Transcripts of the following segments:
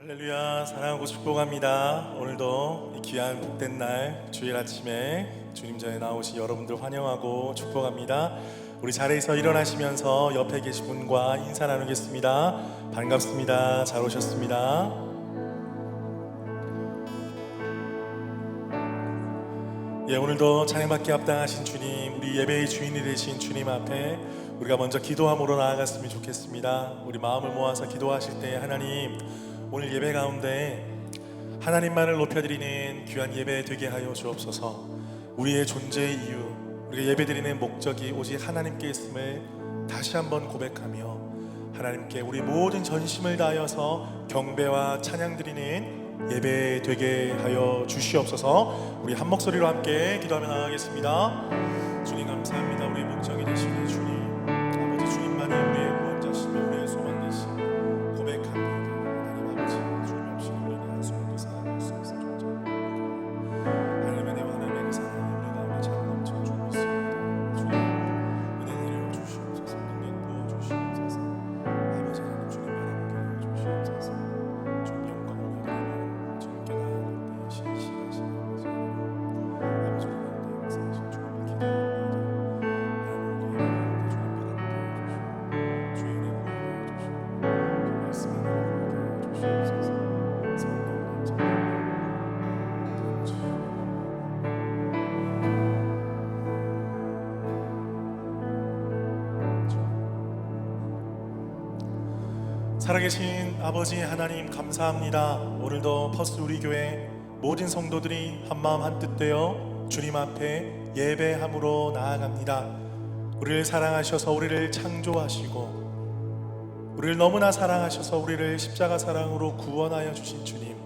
할렐루야, 사랑하고 축복합니다. 오늘도 이 귀한 복된 날 주일 아침에 주님 전에 나오신 여러분들 환영하고 축복합니다. 우리 자리에서 일어나시면서 옆에 계신 분과 인사 나누겠습니다. 반갑습니다. 잘 오셨습니다. 오늘도 찬양받기에 합당하신 주님, 우리 예배의 주인이 되신 주님 앞에 우리가 먼저 기도함으로 나아갔으면 좋겠습니다. 우리 마음을 모아서 기도하실 때 하나님, 오늘 예배 가운데 하나님만을 높여드리는 귀한 예배 되게 하여 주옵소서. 우리의 존재의 이유, 우리가 예배드리는 목적이 오직 하나님께 있음을 다시 한번 고백하며 하나님께 우리 모든 전심을 다하여서 경배와 찬양드리는 예배 되게 하여 주시옵소서. 우리 한 목소리로 함께 기도하며 나아가겠습니다. 주님 감사합니다. 우리의 목적이 되시는 주님, 아버지 주님만이 우리의 구원자시며 우리의 소망 되신 고백합니다. 하나님 아버지, 주님 없이 우리는 한순간도 살아갈 수 없는 존재입니다. 하나님의 은혜와 하나님의 그 사랑이 우리 가운데 잘 넘쳐 주고 있습니다. 주님 은혜 내려 주시옵소서. 능력 부어 주시옵소서. 아버지 하나님, 주님 바라보게 하여 주시옵소서. 주님 영광 올려드리며 주님께 나아갈 때 신실하신 아버지 하나님, 아버지 우리 가운데 역사하신 주님을 기도합니다. 살아계신 아버지 하나님 감사합니다. 오늘도 퍼스 우리 교회 모든 성도들이 한마음 한뜻 되어 주님 앞에 예배함으로 나아갑니다. 우리를 사랑하셔서 우리를 창조하시고 우리를 너무나 사랑하셔서 우리를 십자가 사랑으로 구원하여 주신 주님,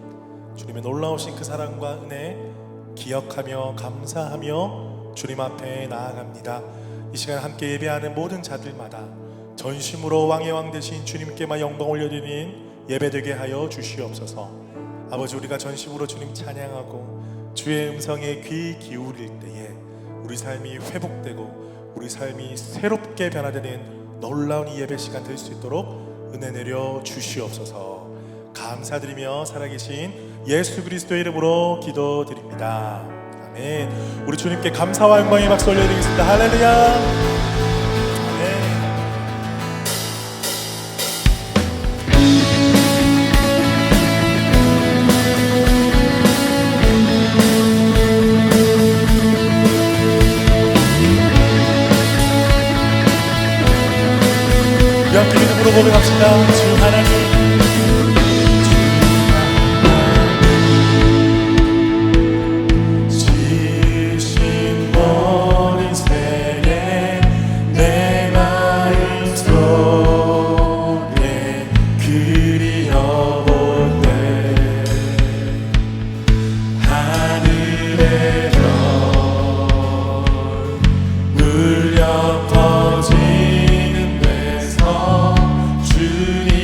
주님의 놀라우신 그 사랑과 은혜 기억하며 감사하며 주님 앞에 나아갑니다. 이 시간 함께 예배하는 모든 자들마다 전심으로 왕의 왕 되신 주님께만 영광 올려드리는 예배되게 하여 주시옵소서. 아버지, 우리가 전심으로 주님 찬양하고 주의 음성에 귀 기울일 때에 우리 삶이 회복되고 우리 삶이 새롭게 변화되는 놀라운 이 예배 시간 될 수 있도록 은혜 내려 주시옵소서. 감사드리며 살아계신 예수 그리스도의 이름으로 기도드립니다. 아멘. 우리 주님께 감사와 영광의 박수 올려드리겠습니다. 할렐루야. 고백합시다. 주 하나님, 지신 머리 세계 내 마음 속에 그리워볼 때 하늘의 별 울려 퍼지는 데서 주님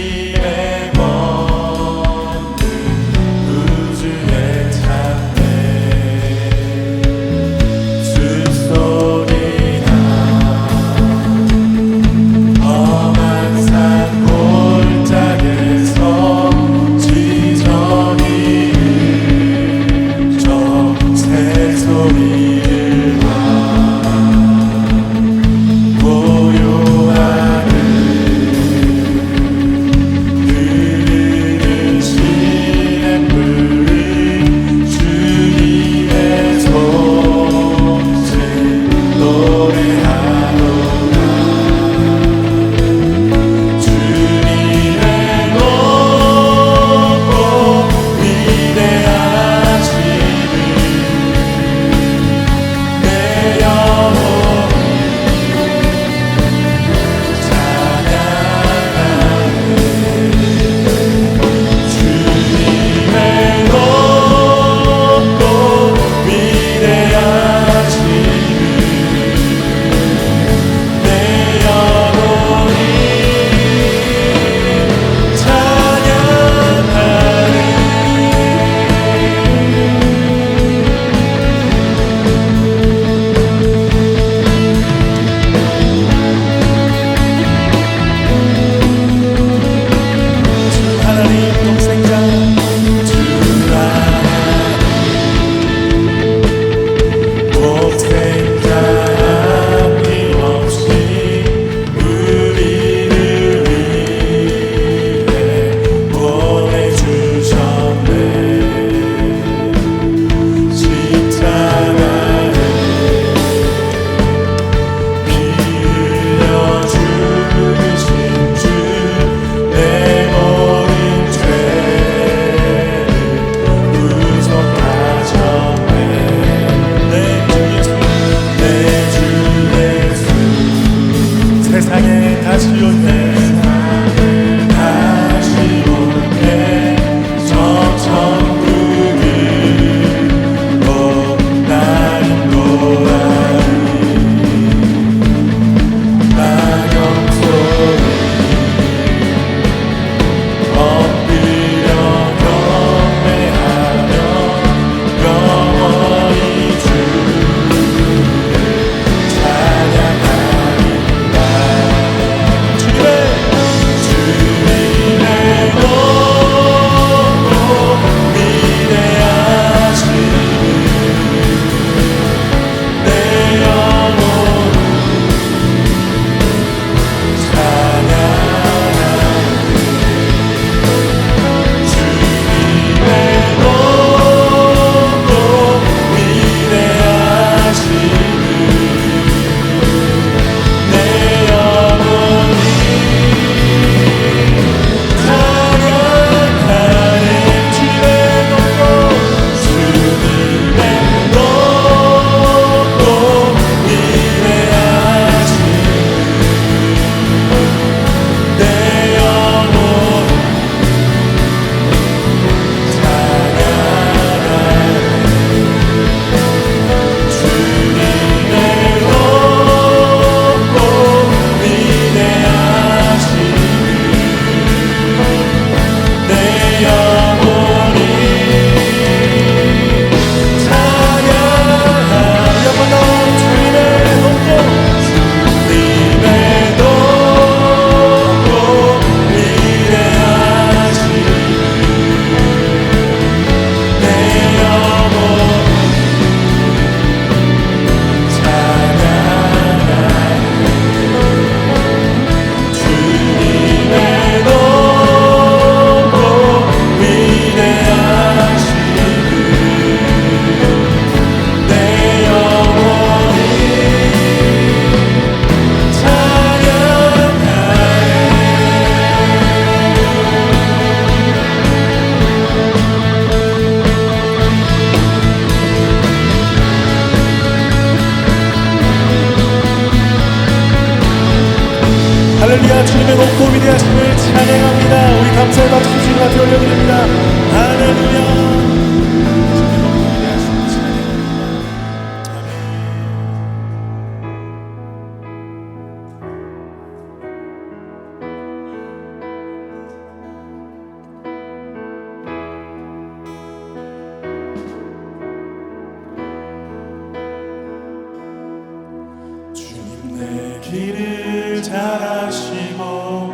길을 잘 아시고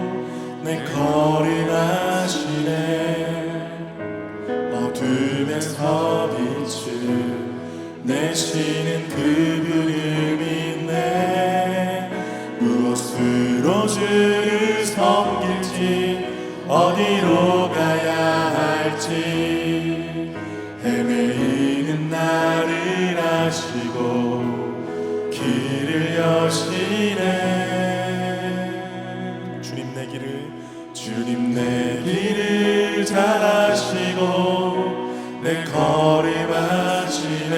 내 걸음하시네. 어둠에서 빛을 내시는 그분을 믿네. 무엇으로 주를 섬길지 어디로 가야 할지 헤매이는 나를 아시고 길을 여시네. 주님 내 길을 잘 아시고 내 걸음하시네.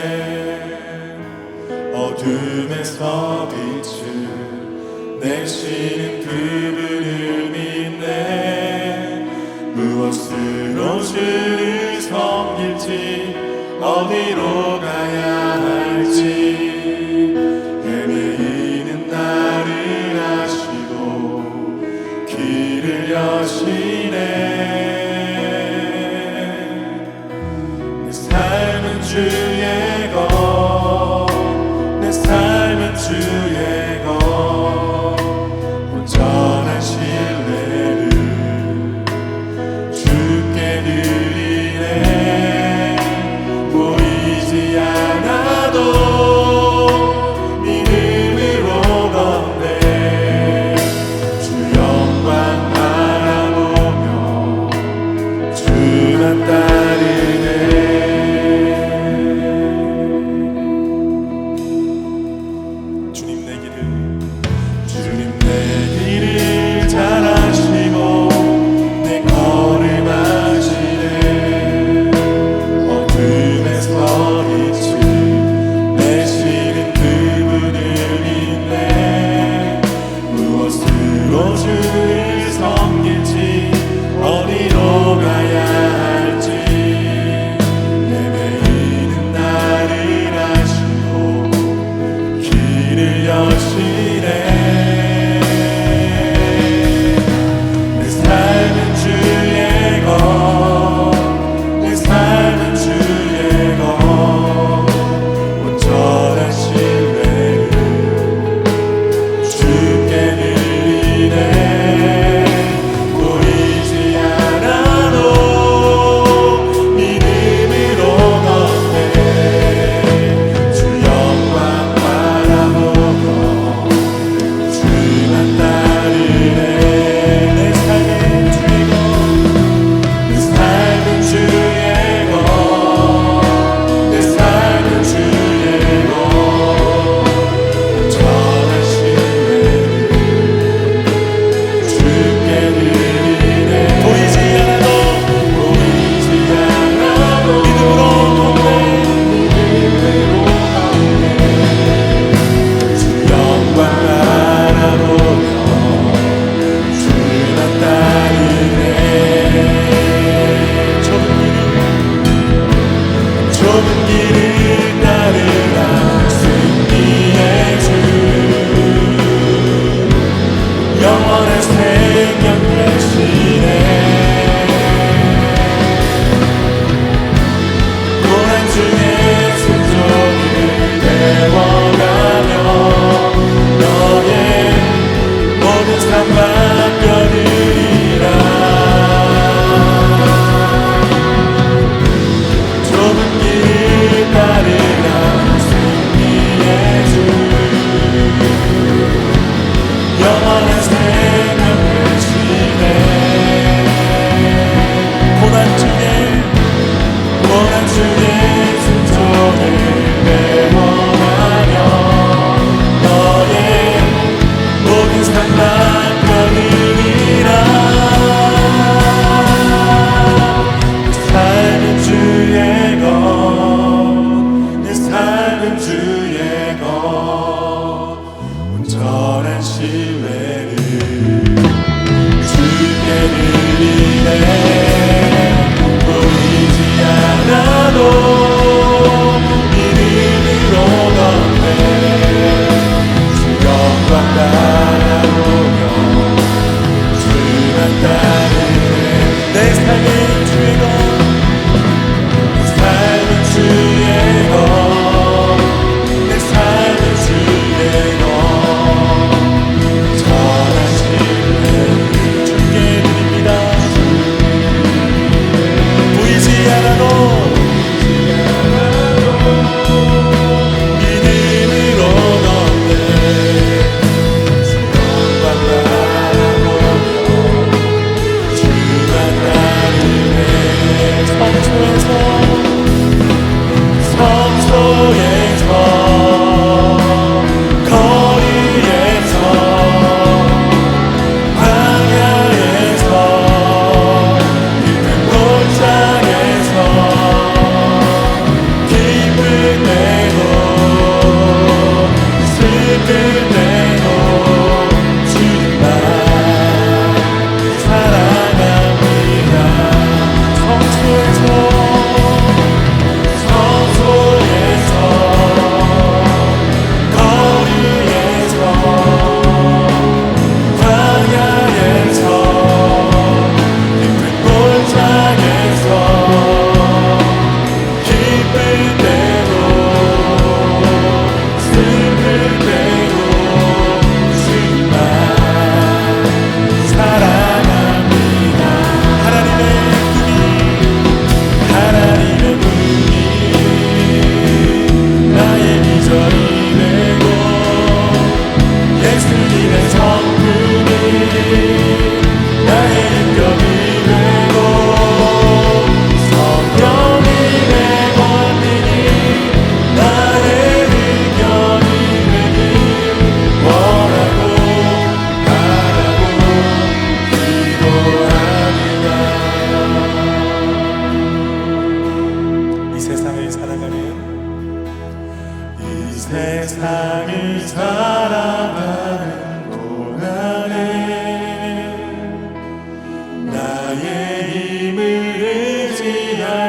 어둠에서 빛을 내시는 그분을 믿네. 무엇으로 주를 섬길지 어디로 가야 할지 헤매이는 나를 아시고 길을 여시네. 내 삶은 주의 것, 내 삶은 주의 것, 온전한 신뢰를 주께 드리네. 보이지 않아도 믿음으로 걷네. 주 영광 바라보며 주만 따르네. 주님 내 길을 잘 아시고 내 걸음하시네. 어둠에서 빛을 내시는 그분을 믿네. 무엇으로 주를 섬길지 어디로 가야 할지 헤매이는 나를 아시고 길을 여시네. 내 삶은 주의 것, 내 삶은 주의 것, 온전한 신뢰를 주께 드리네. 보이지 않아도 믿음으로 걷네. 주 영광 바라보며 주만 따르네. 내 삶은 주의 것, 내 삶은 주의 것, 내 삶은 주의 것, 온전한 신뢰를 주께 드리네. 보이지 않아도 믿음으로 걷네. 주 영광 바라보며 주만 따르네. 좁은 길을 따르라. 승리의 주 영원한 생명 되시네. 고난 중에 순종을 배워가며 너의 모든 삶 맡겨드리라. 좁은 길을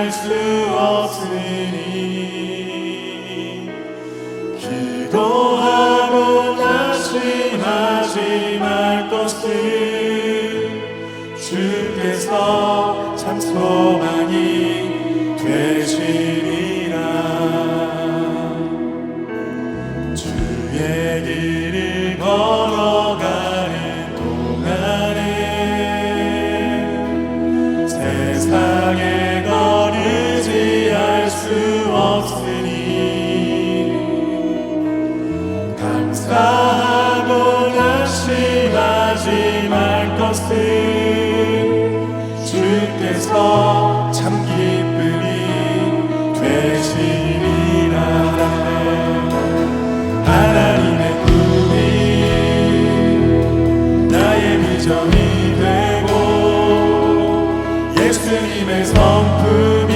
의지할 수 없으니 기도하고 낙심하지 말 것을 주께서 참 소망이 되시리라. 주의 길을 걸어가는 동안에 세상에 거르지할 수 없으니 감사하고 낙심하지 말 것을 주께서 참 기쁨이 되시리라. 하나님의 꿈이 나의 비전이 되고 예수님의 성품이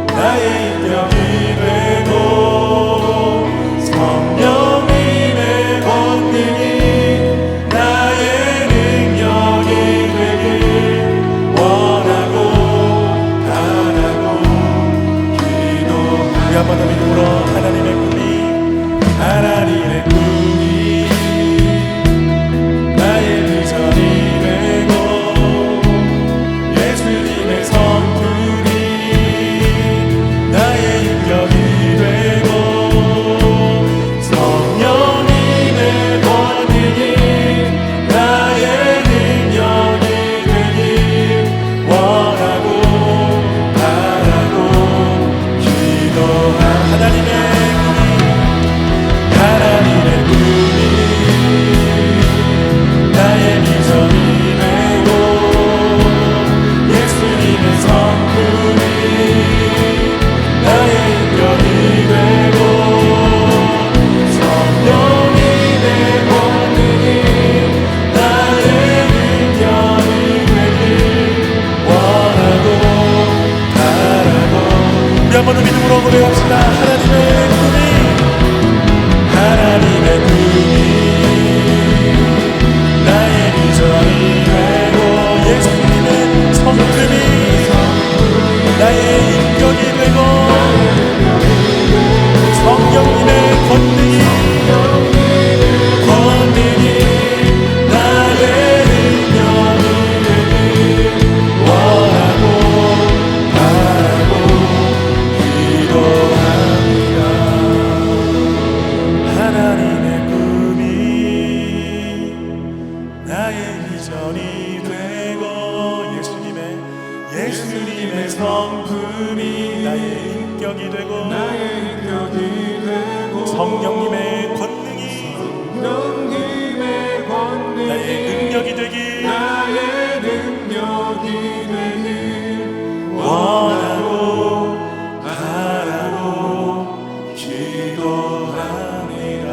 나의 인격이 되고 성령님의 권능이 나의 능력이 되길 원하고 바라고 기도합니다. 우리 한 번 더 믿음으로 하나님의 꿈이 나의 비전이 되고 예수님의 성품이 나의 인격이 되고 성령님의 권능이 나의 능력이 되길 원하고 바라고 기도한 하나님의 꿈이 나의 비전이 되고 예수님의 성품이 나의 인격이 되고 성령님의 권능이 나의 능력이 되길 원하고 바라고 우리 한 번 더 믿음으로 고백합시다. 하나님의 꿈이 나의 비전이 되고 예수님의 성품이 나의 인격이 되고 성령님의 권능이 나의 능력이 되길 원하고 바라고 기도합니다. 하나님의 꿈이 나의 비전이 되고 예수님의 성품이 나의 인격이 되고 성령님의 권능이 나의 능력이 되길 원하고 바라고 기도합니다.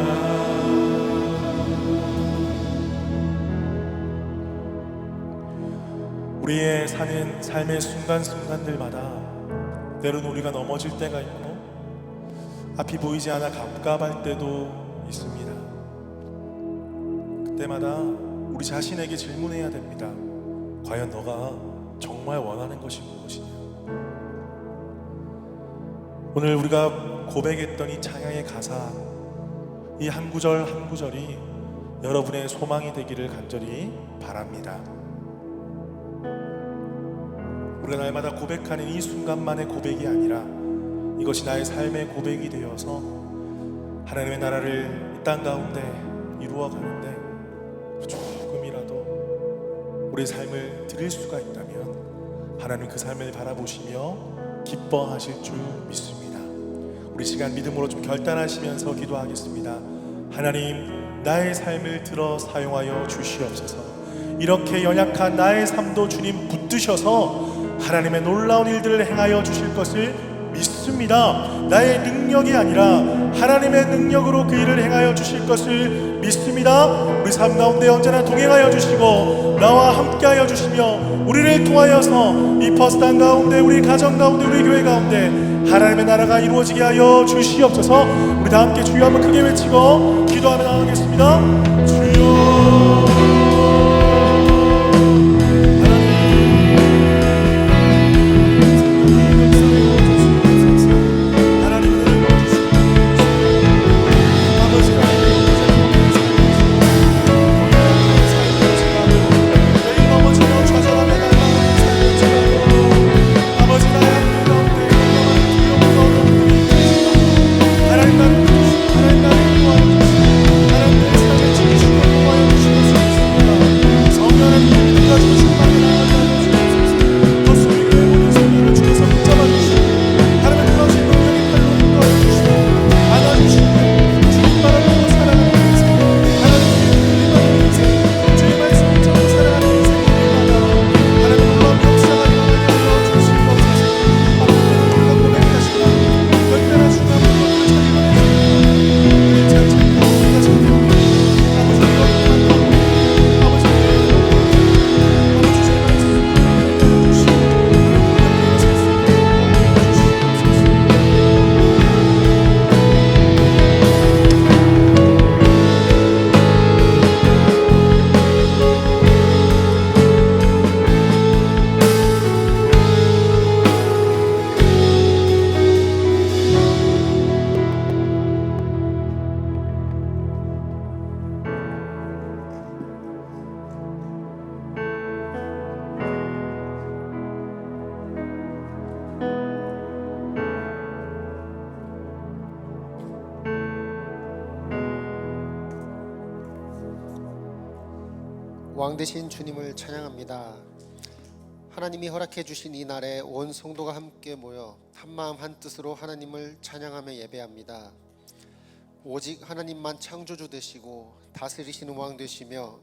우리의 사는 삶의 순간순간들마다 때로는 우리가 넘어질 때가 있고 앞이 보이지 않아 갑갑할 때도 있습니다. 그때마다 우리 자신에게 질문해야 됩니다. 과연 너가 정말 원하는 것이 무엇이냐? 오늘 우리가 고백했던 이 찬양의 가사, 이 한 구절 한 구절이 여러분의 소망이 되기를 간절히 바랍니다. 우리가 날마다 고백하는 이 순간만의 고백이 아니라 이것이 나의 삶의 고백이 되어서 하나님의 나라를 이 땅 가운데 이루어가는데 조금이라도 우리의 삶을 드릴 수가 있다면 하나님 그 삶을 바라보시며 기뻐하실 줄 믿습니다. 우리 시간 믿음으로 좀 결단하시면서 기도하겠습니다. 하나님, 나의 삶을 들어 사용하여 주시옵소서. 이렇게 연약한 나의 삶도 주님 붙드셔서 하나님의 놀라운 일들을 행하여 주실 것을 믿습니다. 나의 능력이 아니라 하나님의 능력으로 그 일을 행하여 주실 것을 믿습니다. 우리 삶 가운데 언제나 동행하여 주시고 나와 함께하여 주시며 우리를 통하여서 이 버스단 가운데, 우리 가정 가운데, 우리 교회 가운데 하나님의 나라가 이루어지게 하여 주시옵소서. 우리 다 함께 주여 한번 크게 외치고 기도하며 나가겠습니다. 주여. 왕 되신 주님을 찬양합니다. 하나님이 허락해 주신 이 날에 온 성도가 함께 모여 한마음 한뜻으로 하나님을 찬양하며 예배합니다. 오직 하나님만 창조주 되시고 다스리시는 왕 되시며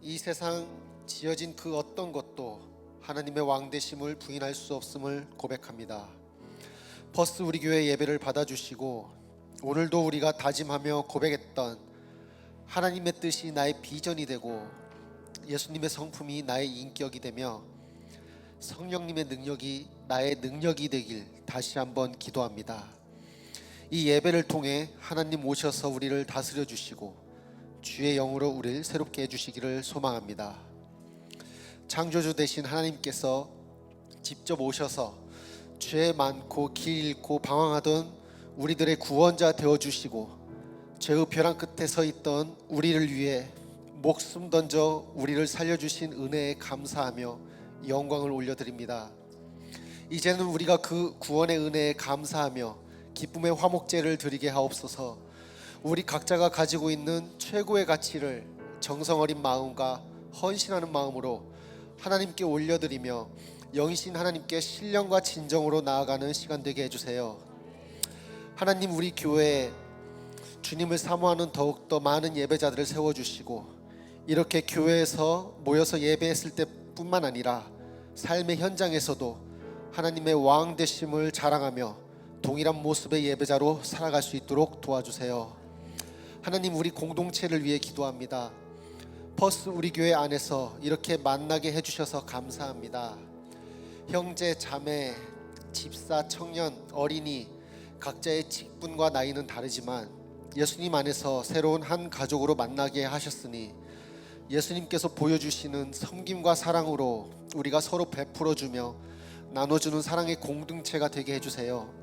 이 세상 지어진 그 어떤 것도 하나님의 왕 되심을 부인할 수 없음을 고백합니다. 퍼스 우리 교회 예배를 받아주시고 오늘도 우리가 다짐하며 고백했던 하나님의 뜻이 나의 비전이 되고 예수님의 성품이 나의 인격이 되며 성령님의 능력이 나의 능력이 되길 다시 한번 기도합니다. 이 예배를 통해 하나님 오셔서 우리를 다스려 주시고 주의 영으로 우리를 새롭게 해주시기를 소망합니다. 창조주 되신 하나님께서 직접 오셔서 죄 많고 길 잃고 방황하던 우리들의 구원자 되어주시고 죄의 벼랑 끝에 서 있던 우리를 위해 목숨 던져 우리를 살려주신 은혜에 감사하며 영광을 올려드립니다. 이제는 우리가 그 구원의 은혜에 감사하며 기쁨의 화목제를 드리게 하옵소서. 우리 각자가 가지고 있는 최고의 가치를 정성 어린 마음과 헌신하는 마음으로 하나님께 올려드리며 영이신 하나님께 신령과 진정으로 나아가는 시간 되게 해주세요. 하나님, 우리 교회에 주님을 사모하는 더욱더 많은 예배자들을 세워주시고 이렇게 교회에서 모여서 예배했을 때뿐만 아니라 삶의 현장에서도 하나님의 왕 되심을 자랑하며 동일한 모습의 예배자로 살아갈 수 있도록 도와주세요. 하나님, 우리 공동체를 위해 기도합니다. 퍼스 우리 교회 안에서 이렇게 만나게 해주셔서 감사합니다. 형제, 자매, 집사, 청년, 어린이 각자의 직분과 나이는 다르지만 예수님 안에서 새로운 한 가족으로 만나게 하셨으니 예수님께서 보여주시는 섬김과 사랑으로 우리가 서로 베풀어주며 나눠주는 사랑의 공동체가 되게 해주세요.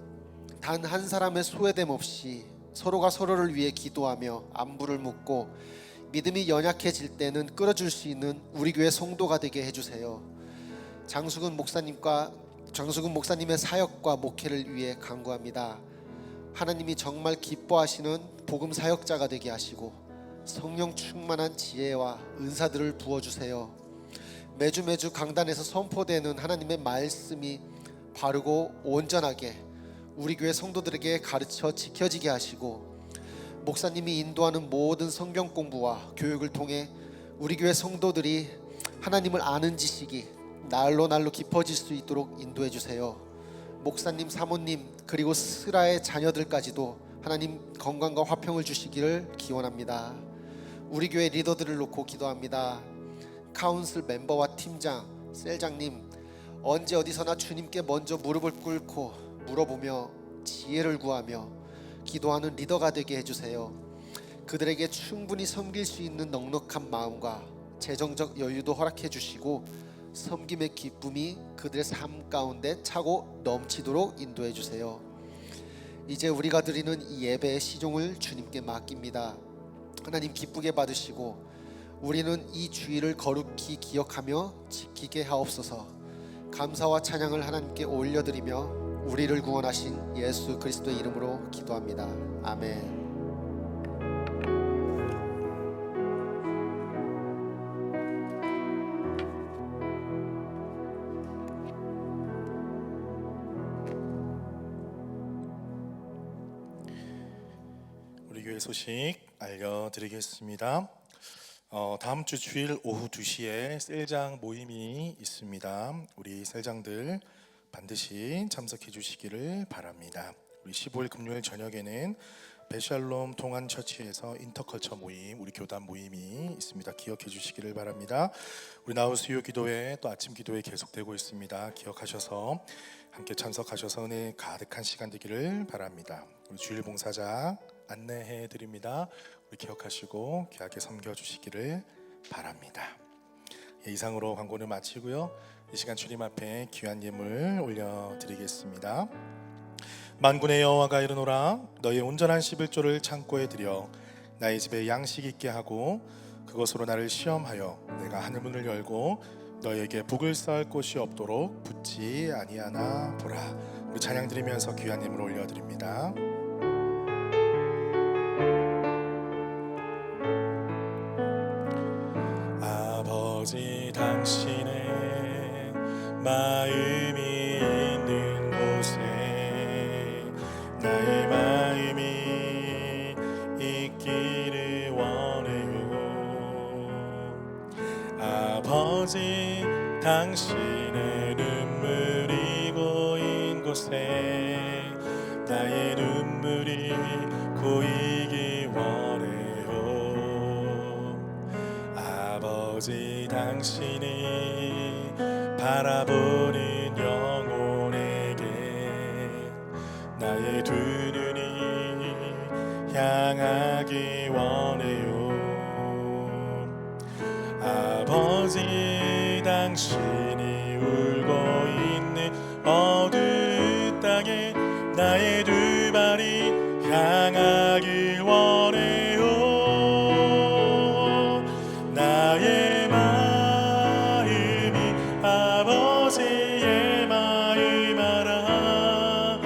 단 한 사람의 소외됨 없이 서로가 서로를 위해 기도하며 안부를 묻고 믿음이 연약해질 때는 끌어줄 수 있는 우리 교회 성도가 되게 해주세요. 장수근 목사님의 사역과 목회를 위해 간구합니다. 하나님이 정말 기뻐하시는 복음 사역자가 되게 하시고 성령 충만한 지혜와 은사들을 부어주세요. 매주 강단에서 선포되는 하나님의 말씀이 바르고 온전하게 우리 교회 성도들에게 가르쳐 지켜지게 하시고 목사님이 인도하는 모든 성경 공부와 교육을 통해 우리 교회 성도들이 하나님을 아는 지식이 날로 깊어질 수 있도록 인도해 주세요. 목사님, 사모님, 그리고 스라의 자녀들까지도 하나님 건강과 화평을 주시기를 기원합니다. 우리 교회 리더들을 놓고 기도합니다. 카운슬 멤버와 팀장, 셀장님, 언제 어디서나 주님께 먼저 무릎을 꿇고 물어보며 지혜를 구하며 기도하는 리더가 되게 해주세요. 그들에게 충분히 섬길 수 있는 넉넉한 마음과 재정적 여유도 허락해 주시고 섬김의 기쁨이 그들의 삶 가운데 차고 넘치도록 인도해 주세요. 이제 우리가 드리는 이 예배의 시종을 주님께 맡깁니다. 하나님, 기쁘게 받으시고 우리는 이 주일을 거룩히 기억하며 지키게 하옵소서. 감사와 찬양을 하나님께 올려드리며 우리를 구원하신 예수 그리스도의 이름으로 기도합니다. 아멘. 우리 교회 소식 알려드리겠습니다. 다음 주 주일 오후 2시에 셀장 모임이 있습니다. 우리 셀장들 반드시 참석해 주시기를 바랍니다. 우리 15일 금요일 저녁에는 베샬롬 동안처치에서 인터컬처 모임, 우리 교단 모임이 있습니다. 기억해 주시기를 바랍니다. 우리 나우 수요 기도회 또 아침 기도회 계속되고 있습니다. 기억하셔서 함께 참석하셔서 은혜 가득한 시간 되기를 바랍니다. 우리 주일 봉사자 안내해 드립니다. 우리 기억하시고 귀하게 섬겨 주시기를 바랍니다. 이상으로 광고를 마치고요. 이 시간 주님 앞에 귀한 예물 올려드리겠습니다. 만군의 여호와가 이르노라, 너의 온전한 11조를 창고에 들여 나의 집에 양식 있게 하고 그것으로 나를 시험하여 내가 하늘문을 열고 너에게 북을 쌓을 곳이 없도록 붙지 아니하나 보라. 우리 찬양 드리면서 귀한 예물 올려드립니다. 당신의 눈물이 고인 곳에 나의 눈물이 고이기 원해요. 아버지, 당신이 바라보는 영혼에게 나의 두 눈이 향하기 원해요. 아버지, 당신이 울고 있는 어두운 땅에 나의 두 발이 향하길 원해요. 나의 마음이 아버지의 마음 알아.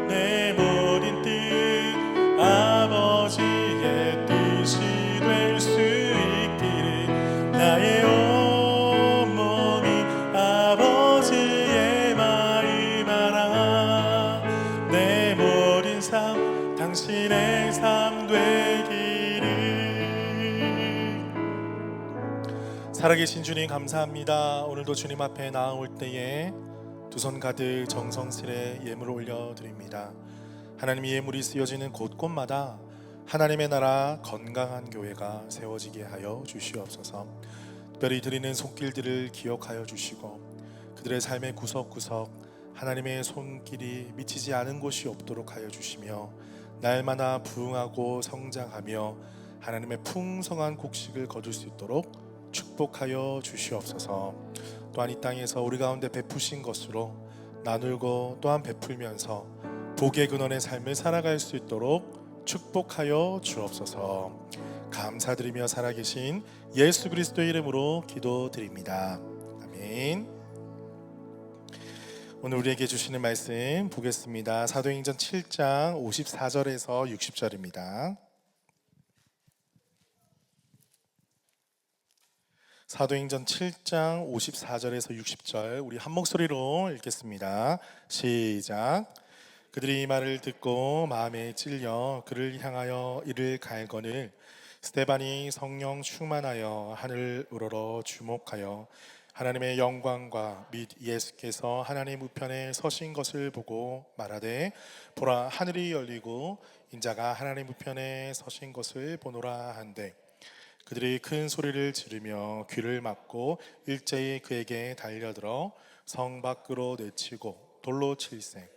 내 모든 뜻 아버지의 뜻이 될 수 있기를. 나의 온몸이 아버지의 마음 알아. 내 모든 삶 당신의 삶 되기를. 살아계신 주님 감사합니다. 오늘도 주님 앞에 나아올 때에 두 손 가득 정성스레 예물을 올려드립니다. 하나님, 이 예물이 쓰여지는 곳곳마다 하나님의 나라 건강한 교회가 세워지게 하여 주시옵소서. 특별히 드리는 손길들을 기억하여 주시고 그들의 삶의 구석구석 하나님의 손길이 미치지 않은 곳이 없도록 하여 주시며 날마다 부흥하고 성장하며 하나님의 풍성한 곡식을 거둘 수 있도록 축복하여 주시옵소서. 또한 이 땅에서 우리 가운데 베푸신 것으로 나누고 또한 베풀면서 복의 근원의 삶을 살아갈 수 있도록 축복하여 주옵소서. 감사드리며 살아계신 예수 그리스도의 이름으로 기도드립니다. 아멘. 오늘 우리에게 주시는 말씀 보겠습니다. 사도행전 7장 54절에서 60절입니다. 사도행전 7장 54절에서 60절 우리 한 목소리로 읽겠습니다. 시작. 그들이 이 말을 듣고 마음에 찔려 그를 향하여 이를 갈거늘 스데반이 성령 충만하여 하늘 우러러 주목하여 하나님의 영광과 및 예수께서 하나님 우편에 서신 것을 보고 말하되 보라, 하늘이 열리고 인자가 하나님 우편에 서신 것을 보노라 한대. 그들이 큰 소리를 지르며 귀를 막고 일제히 그에게 달려들어 성 밖으로 내치고 돌로 칠세.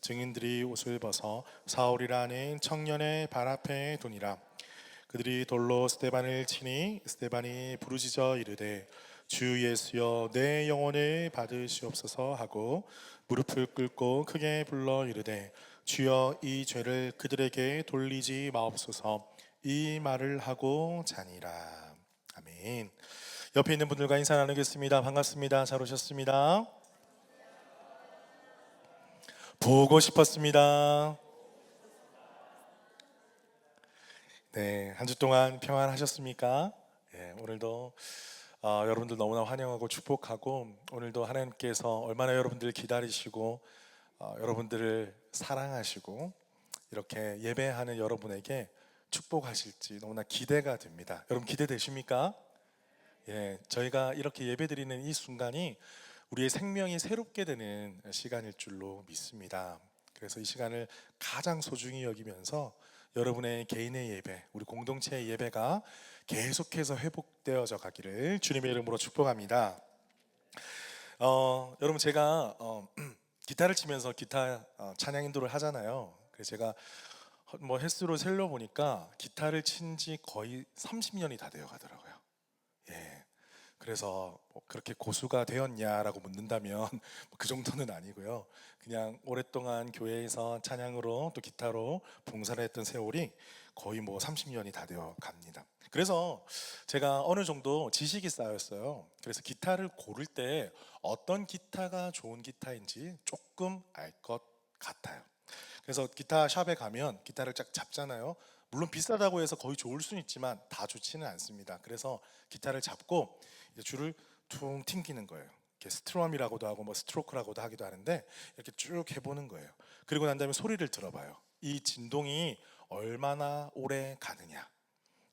증인들이 옷을 벗어 사울이라는 청년의 발 앞에 두니라. 그들이 돌로 스데반을 치니 스데반이 부르짖어 이르되 주 예수여, 내 영혼을 받으시옵소서 하고 무릎을 꿇고 크게 불러 이르되 주여, 이 죄를 그들에게 돌리지 마옵소서. 이 말을 하고 자니라. 아멘. 옆에 있는 분들과 인사 나누겠습니다. 반갑습니다. 잘 오셨습니다. 보고 싶었습니다. 네, 한 주 동안 평안하셨습니까? 네, 오늘도 여러분들 너무나 환영하고 축복하고, 오늘도 하나님께서 얼마나 여러분들을 기다리시고 여러분들을 사랑하시고 이렇게 예배하는 여러분에게 축복하실지 너무나 기대가 됩니다. 여러분 기대되십니까? 예, 저희가 이렇게 예배드리는 이 순간이 우리의 생명이 새롭게 되는 시간일 줄로 믿습니다. 그래서 이 시간을 가장 소중히 여기면서 여러분의 개인의 예배, 우리 공동체의 예배가 계속해서 회복되어져 가기를 주님의 이름으로 축복합니다. 여러분, 제가 기타를 치면서 기타 찬양 인도를 하잖아요. 그래서 제가 뭐 횟수로 셀러 보니까 기타를 친 지 거의 30년이 다 되어 가더라고요. 예. 그래서 뭐 그렇게 고수가 되었냐라고 묻는다면 뭐 그 정도는 아니고요. 그냥 오랫동안 교회에서 찬양으로 또 기타로 봉사를 했던 세월이 거의 뭐 30년이 다 되어 갑니다. 그래서 제가 어느 정도 지식이 쌓였어요. 그래서 기타를 고를 때 어떤 기타가 좋은 기타인지 조금 알 것 같아요. 그래서 기타 샵에 가면 기타를 쫙 잡잖아요. 물론 비싸다고 해서 거의 좋을 수는 있지만 다 좋지는 않습니다. 그래서 기타를 잡고 이제 줄을 퉁 튕기는 거예요. 이렇게 스트럼이라고도 하고 뭐 스트로크라고도 하기도 하는데 이렇게 쭉 해보는 거예요. 그리고 난 다음에 소리를 들어봐요. 이 진동이 얼마나 오래 가느냐.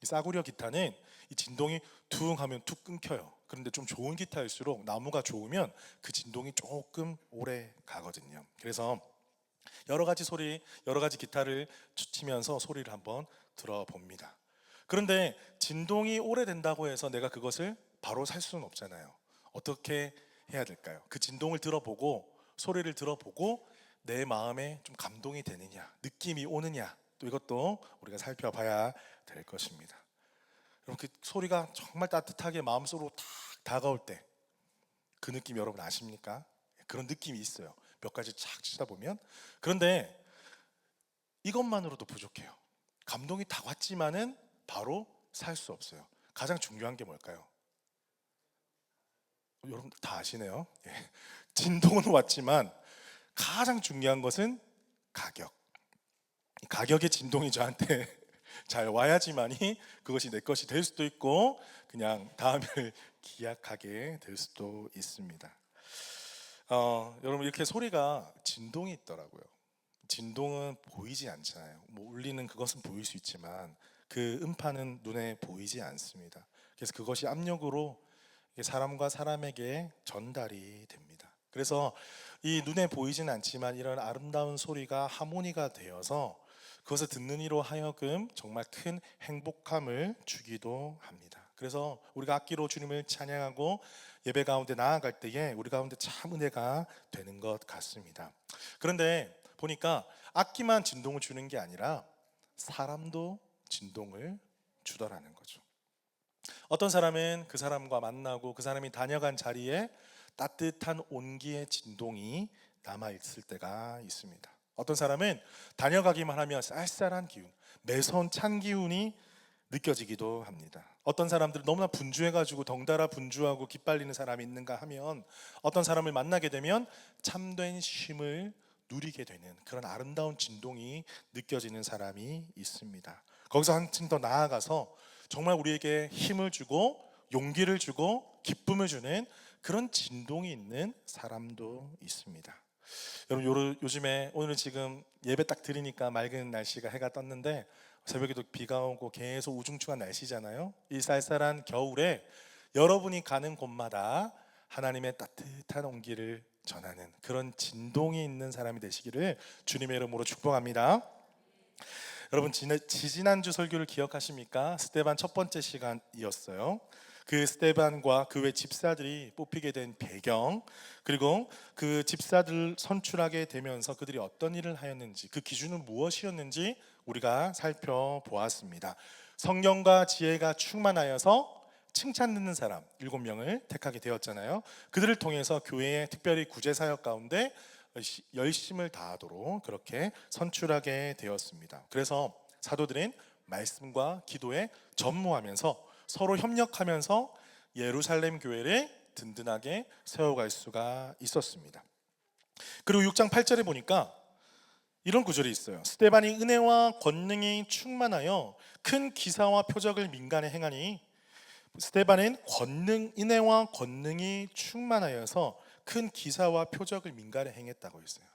이 싸구려 기타는 이 진동이 퉁 하면 툭 끊겨요. 그런데 좀 좋은 기타일수록 나무가 좋으면 그 진동이 조금 오래 가거든요. 그래서 여러 가지 소리, 여러 가지 기타를 치면서 소리를 한번 들어봅니다. 그런데 진동이 오래된다고 해서 내가 그것을 바로 살 수는 없잖아요. 어떻게 해야 될까요? 그 진동을 들어보고 소리를 들어보고 내 마음에 좀 감동이 되느냐, 느낌이 오느냐, 또 이것도 우리가 살펴봐야 될 것입니다. 여러분, 그 소리가 정말 따뜻하게 마음속으로 탁 다가올 때 그 느낌 여러분 아십니까? 그런 느낌이 있어요. 몇 가지 착 치다 보면. 그런데 이것만으로도 부족해요. 감동이 다 왔지만은 바로 살 수 없어요. 가장 중요한 게 뭘까요? 여러분 다 아시네요. 예. 진동은 왔지만 가장 중요한 것은 가격. 가격의 진동이 저한테 잘 와야지만이 그것이 내 것이 될 수도 있고 그냥 다음을 기약하게 될 수도 있습니다. 여러분 이렇게 소리가 진동이 있더라고요. 진동은 보이지 않잖아요. 뭐 울리는 그것은 보일 수 있지만 그 음파는 눈에 보이지 않습니다. 그래서 그것이 압력으로 사람과 사람에게 전달이 됩니다. 그래서 이 눈에 보이진 않지만 이런 아름다운 소리가 하모니가 되어서 그것을 듣는 이로 하여금 정말 큰 행복함을 주기도 합니다. 그래서 우리가 악기로 주님을 찬양하고 예배 가운데 나아갈 때에 우리 가운데 참 은혜가 되는 것 같습니다. 그런데 보니까 악기만 진동을 주는 게 아니라 사람도 진동을 주더라는 거죠. 어떤 사람은 그 사람과 만나고 그 사람이 다녀간 자리에 따뜻한 온기의 진동이 남아있을 때가 있습니다. 어떤 사람은 다녀가기만 하면 쌀쌀한 기운, 매서운 찬 기운이 느껴지기도 합니다. 어떤 사람들은 너무나 분주해가지고 덩달아 분주하고 기빨리는 사람이 있는가 하면 어떤 사람을 만나게 되면 참된 쉼을 누리게 되는 그런 아름다운 진동이 느껴지는 사람이 있습니다. 거기서 한층 더 나아가서 정말 우리에게 힘을 주고 용기를 주고 기쁨을 주는 그런 진동이 있는 사람도 있습니다. 여러분 요즘에 오늘은 지금 예배 딱 드리니까 맑은 날씨가 해가 떴는데 새벽에도 비가 오고 계속 우중충한 날씨잖아요. 이 쌀쌀한 겨울에 여러분이 가는 곳마다 하나님의 따뜻한 온기를 전하는 그런 진동이 있는 사람이 되시기를 주님의 이름으로 축복합니다. 여러분 지지난주 설교를 기억하십니까? 스데반 첫 번째 시간이었어요. 그 스데반과 그 외 집사들이 뽑히게 된 배경, 그리고 그 집사들 선출하게 되면서 그들이 어떤 일을 하였는지, 그 기준은 무엇이었는지 우리가 살펴보았습니다. 성령과 지혜가 충만하여서 칭찬 듣는 사람 7명을 택하게 되었잖아요. 그들을 통해서 교회의 특별히 구제사역 가운데 열심을 다하도록 그렇게 선출하게 되었습니다. 그래서 사도들은 말씀과 기도에 전무하면서 서로 협력하면서 예루살렘 교회를 든든하게 세워갈 수가 있었습니다. 그리고 6장 8절에 보니까 이런 구절이 있어요. 스데반이 은혜와 권능이 충만하여 큰 기사와 표적을 민간에 행하니, 스데반은 은혜와 권능이 충만하여서 큰 기사와 표적을 민간에 행했다고 했어요.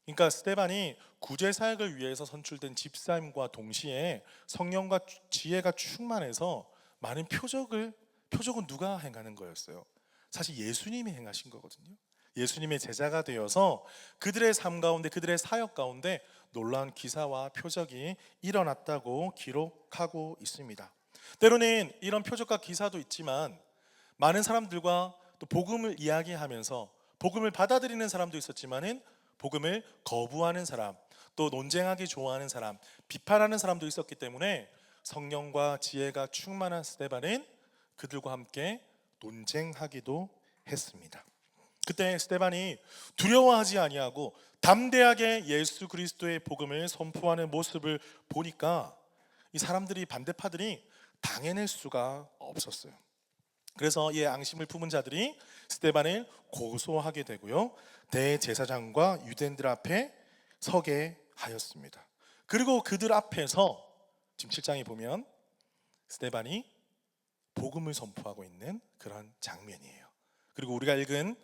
그러니까 스데반이 구제 사역을 위해서 선출된 집사임과 동시에 성령과 지혜가 충만해서 많은 표적은 누가 행하는 거였어요? 사실 예수님이 행하신 거거든요. 예수님의 제자가 되어서 그들의 삶 가운데, 그들의 사역 가운데 놀라운 기사와 표적이 일어났다고 기록하고 있습니다. 때로는 이런 표적과 기사도 있지만 많은 사람들과 또 복음을 이야기하면서 복음을 받아들이는 사람도 있었지만은 복음을 거부하는 사람, 또 논쟁하기 좋아하는 사람, 비판하는 사람도 있었기 때문에 성령과 지혜가 충만한 스데반은 그들과 함께 논쟁하기도 했습니다. 그때 스데반이 두려워하지 아니하고 담대하게 예수 그리스도의 복음을 선포하는 모습을 보니까 이 사람들이, 반대파들이 당해낼 수가 없었어요. 그래서 이 앙심을 품은 자들이 스데반을 고소하게 되고요, 대제사장과 유대인들 앞에 서게 하였습니다. 그리고 그들 앞에서 지금 7장에 보면 스데반이 복음을 선포하고 있는 그런 장면이에요. 그리고 우리가 읽은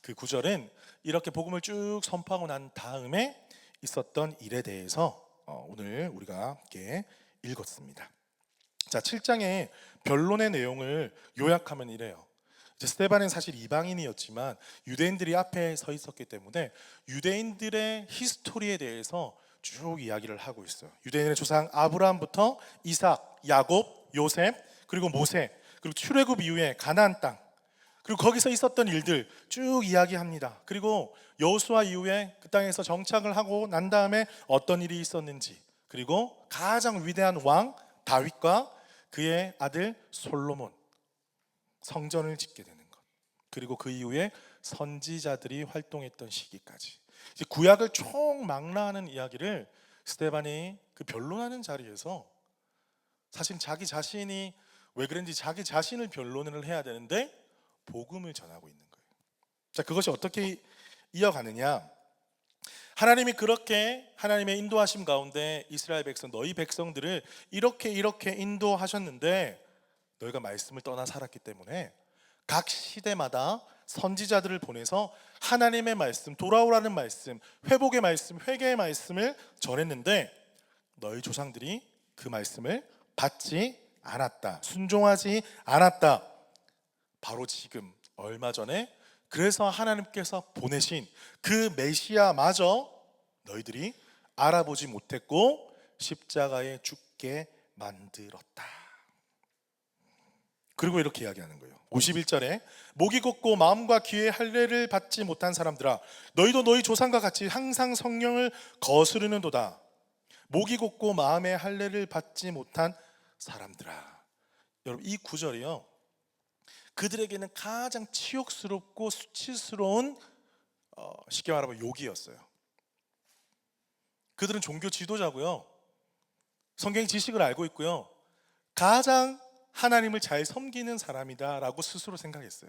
그 구절은 이렇게 복음을 쭉 선포하고 난 다음에 있었던 일에 대해서 오늘 우리가 함께 읽었습니다. 자, 7장의 변론의 내용을 요약하면 이래요. 이제 스데반은 사실 이방인이었지만 유대인들이 앞에 서 있었기 때문에 유대인들의 히스토리에 대해서 쭉 이야기를 하고 있어요. 유대인의 조상 아브라함부터 이삭, 야곱, 요셉, 그리고 모세, 그리고 출애굽 이후에 가나안 땅, 그리고 거기서 있었던 일들 쭉 이야기합니다. 그리고 여호수아 이후에 그 땅에서 정착을 하고 난 다음에 어떤 일이 있었는지, 그리고 가장 위대한 왕 다윗과 그의 아들 솔로몬 성전을 짓게 되는 것, 그리고 그 이후에 선지자들이 활동했던 시기까지 이제 구약을 총망라하는 이야기를 스데반이 그 변론하는 자리에서 사실 자기 자신이 왜 그런지 자기 자신을 변론을 해야 되는데 복음을 전하고 있는 거예요. 자, 그것이 어떻게 이어가느냐? 하나님이 그렇게 하나님의 인도하심 가운데 이스라엘 백성, 너희 백성들을 이렇게 인도하셨는데 너희가 말씀을 떠나 살았기 때문에 각 시대마다 선지자들을 보내서 하나님의 말씀, 돌아오라는 말씀, 회복의 말씀, 회개의 말씀을 전했는데 너희 조상들이 그 말씀을 받지 않았다, 순종하지 않았다. 바로 지금 얼마 전에 그래서 하나님께서 보내신 그 메시아마저 너희들이 알아보지 못했고 십자가에 죽게 만들었다. 그리고 이렇게 이야기하는 거예요. 51절에 목이 곧고 마음과 귀의 할례를 받지 못한 사람들아, 너희도 너희 조상과 같이 항상 성령을 거스르는도다. 목이 곧고 마음의 할례를 받지 못한 사람들아. 여러분, 이 구절이요, 그들에게는 가장 치욕스럽고 수치스러운 쉽게 말하면 욕이었어요. 그들은 종교 지도자고요, 성경 지식을 알고 있고요, 가장 하나님을 잘 섬기는 사람이다 라고 스스로 생각했어요.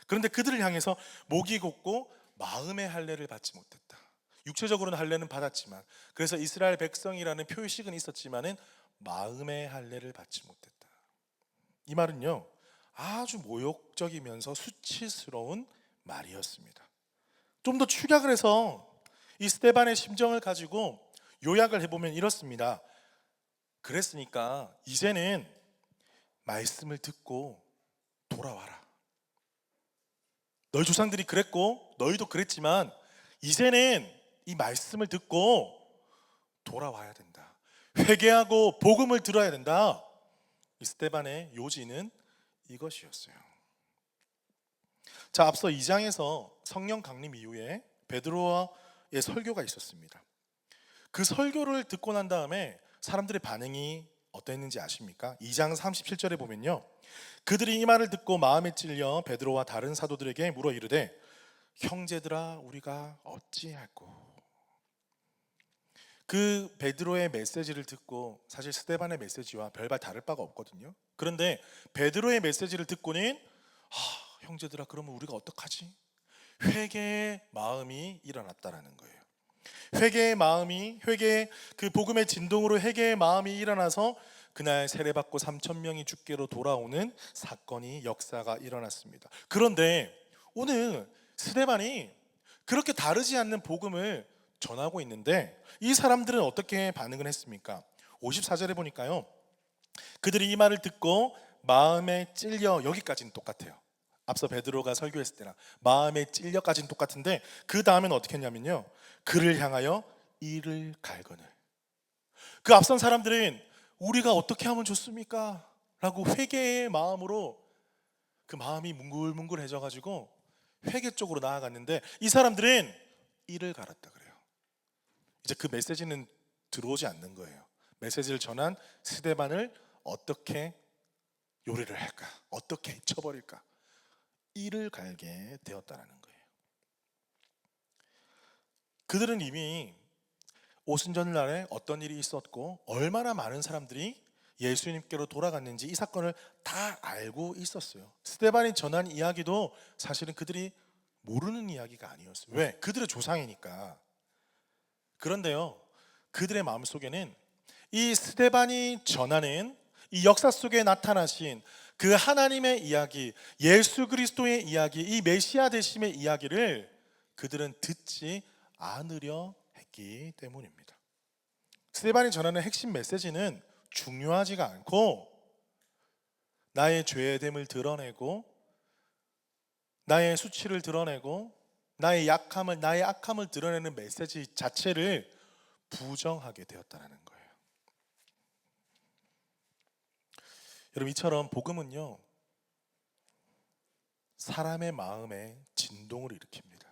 그런데 그들을 향해서 목이 곧고 마음의 할례를 받지 못했다. 육체적으로는 할례는 받았지만, 그래서 이스라엘 백성이라는 표식은 있었지만은 마음의 할례를 받지 못했다. 이 말은요, 아주 모욕적이면서 수치스러운 말이었습니다. 좀 더 축약을 해서 이 스데반의 심정을 가지고 요약을 해보면 이렇습니다. 그랬으니까 이제는 말씀을 듣고 돌아와라. 너희 조상들이 그랬고 너희도 그랬지만 이제는 이 말씀을 듣고 돌아와야 된다. 회개하고 복음을 들어야 된다. 이 스데반의 요지는 이것이었어요. 자, 앞서 2장에서 성령 강림 이후에 베드로의 설교가 있었습니다. 그 설교를 듣고 난 다음에 사람들의 반응이 어땠는지 아십니까? 2장 37절에 보면요, 그들이 이 말을 듣고 마음에 찔려 베드로와 다른 사도들에게 물어 이르되 형제들아 우리가 어찌할꼬. 그 베드로의 메시지를 듣고 사실 스데반의 메시지와 별반 다를 바가 없거든요. 그런데 베드로의 메시지를 듣고는 형제들아 그러면 우리가 어떡하지? 회개의 마음이 일어났다라는 거예요. 회개의 마음이, 회개의 그 복음의 진동으로 회개의 마음이 일어나서 그날 세례받고 3,000명이 주께로 돌아오는 사건이, 역사가 일어났습니다. 그런데 오늘 스데반이 그렇게 다르지 않는 복음을 전하고 있는데 이 사람들은 어떻게 반응을 했습니까? 54절에 보니까요, 그들이 이 말을 듣고 마음에 찔려, 여기까지는 똑같아요. 앞서 베드로가 설교했을 때랑 마음에 찔려까지는 똑같은데 그 다음에는 어떻게 했냐면요, 그를 향하여 이를 갈거늘. 그 앞선 사람들은 우리가 어떻게 하면 좋습니까? 라고 회개의 마음으로 그 마음이 뭉글뭉글해져 가지고 회개 쪽으로 나아갔는데 이 사람들은 이를 갈았다 그래요. 이제 그 메시지는 들어오지 않는 거예요. 메시지를 전한 스데반을 어떻게 요리를 할까? 어떻게 쳐버릴까? 이를 갈게 되었다라는 거예요. 그들은 이미 오순절날에 어떤 일이 있었고 얼마나 많은 사람들이 예수님께로 돌아갔는지 이 사건을 다 알고 있었어요. 스데반이 전한 이야기도 사실은 그들이 모르는 이야기가 아니었어요. 왜? 그들의 조상이니까. 그런데요, 그들의 마음속에는 이 스데반이 전하는 이 역사 속에 나타나신 그 하나님의 이야기, 예수 그리스도의 이야기, 이 메시아 되심의 이야기를 그들은 듣지 않으려 했기 때문입니다. 스데반이 전하는 핵심 메시지는 중요하지가 않고 나의 죄됨을 드러내고 나의 수치를 드러내고 나의 악함을 드러내는 메시지 자체를 부정하게 되었다는 거예요. 여러분, 이처럼 복음은요, 사람의 마음에 진동을 일으킵니다.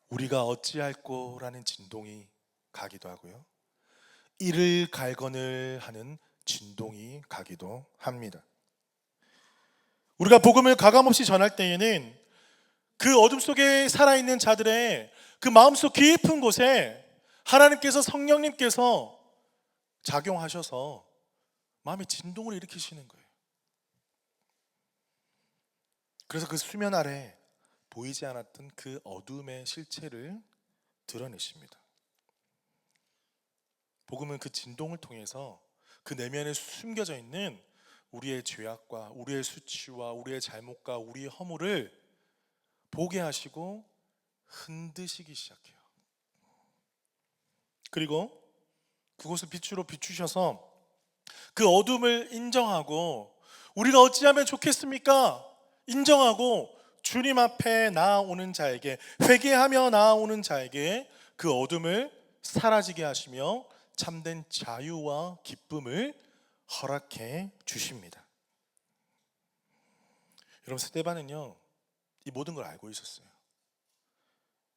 우리가 어찌할꼬라는 진동이 가기도 하고요, 이를 갈거늘 하는 진동이 가기도 합니다. 우리가 복음을 가감없이 전할 때에는 그 어둠 속에 살아있는 자들의 그 마음속 깊은 곳에 하나님께서, 성령님께서 작용하셔서 마음의 진동을 일으키시는 거예요. 그래서 그 수면 아래 보이지 않았던 그 어둠의 실체를 드러내십니다. 복음은 그 진동을 통해서 그 내면에 숨겨져 있는 우리의 죄악과 우리의 수치와 우리의 잘못과 우리의 허물을 보게 하시고 흔드시기 시작해요. 그리고 그곳을 빛으로 비추셔서 그 어둠을 인정하고, 우리가 어찌하면 좋겠습니까? 인정하고 주님 앞에 나아오는 자에게, 회개하며 나아오는 자에게 그 어둠을 사라지게 하시며 참된 자유와 기쁨을 허락해 주십니다. 여러분, 스데반은요, 이 모든 걸 알고 있었어요.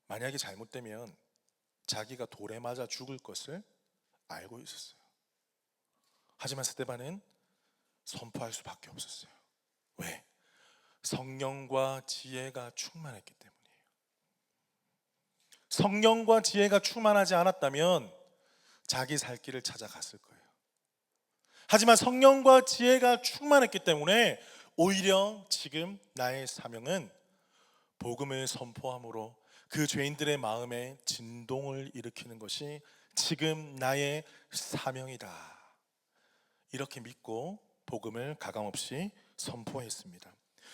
만약에 잘못되면 자기가 돌에 맞아 죽을 것을 알고 있었어요. 하지만 스데반은 선포할 수밖에 없었어요. 왜? 성령과 지혜가 충만했기 때문이에요. 성령과 지혜가 충만하지 않았다면 자기 살 길을 찾아갔을 거예요. 하지만 성령과 지혜가 충만했기 때문에 오히려 지금 나의 사명은 복음을 선포함으로 그 죄인들의 마음에 진동을 일으키는 것이 지금 나의 사명이다, 이렇게 믿고 복음을 가감없이 선포했습니다.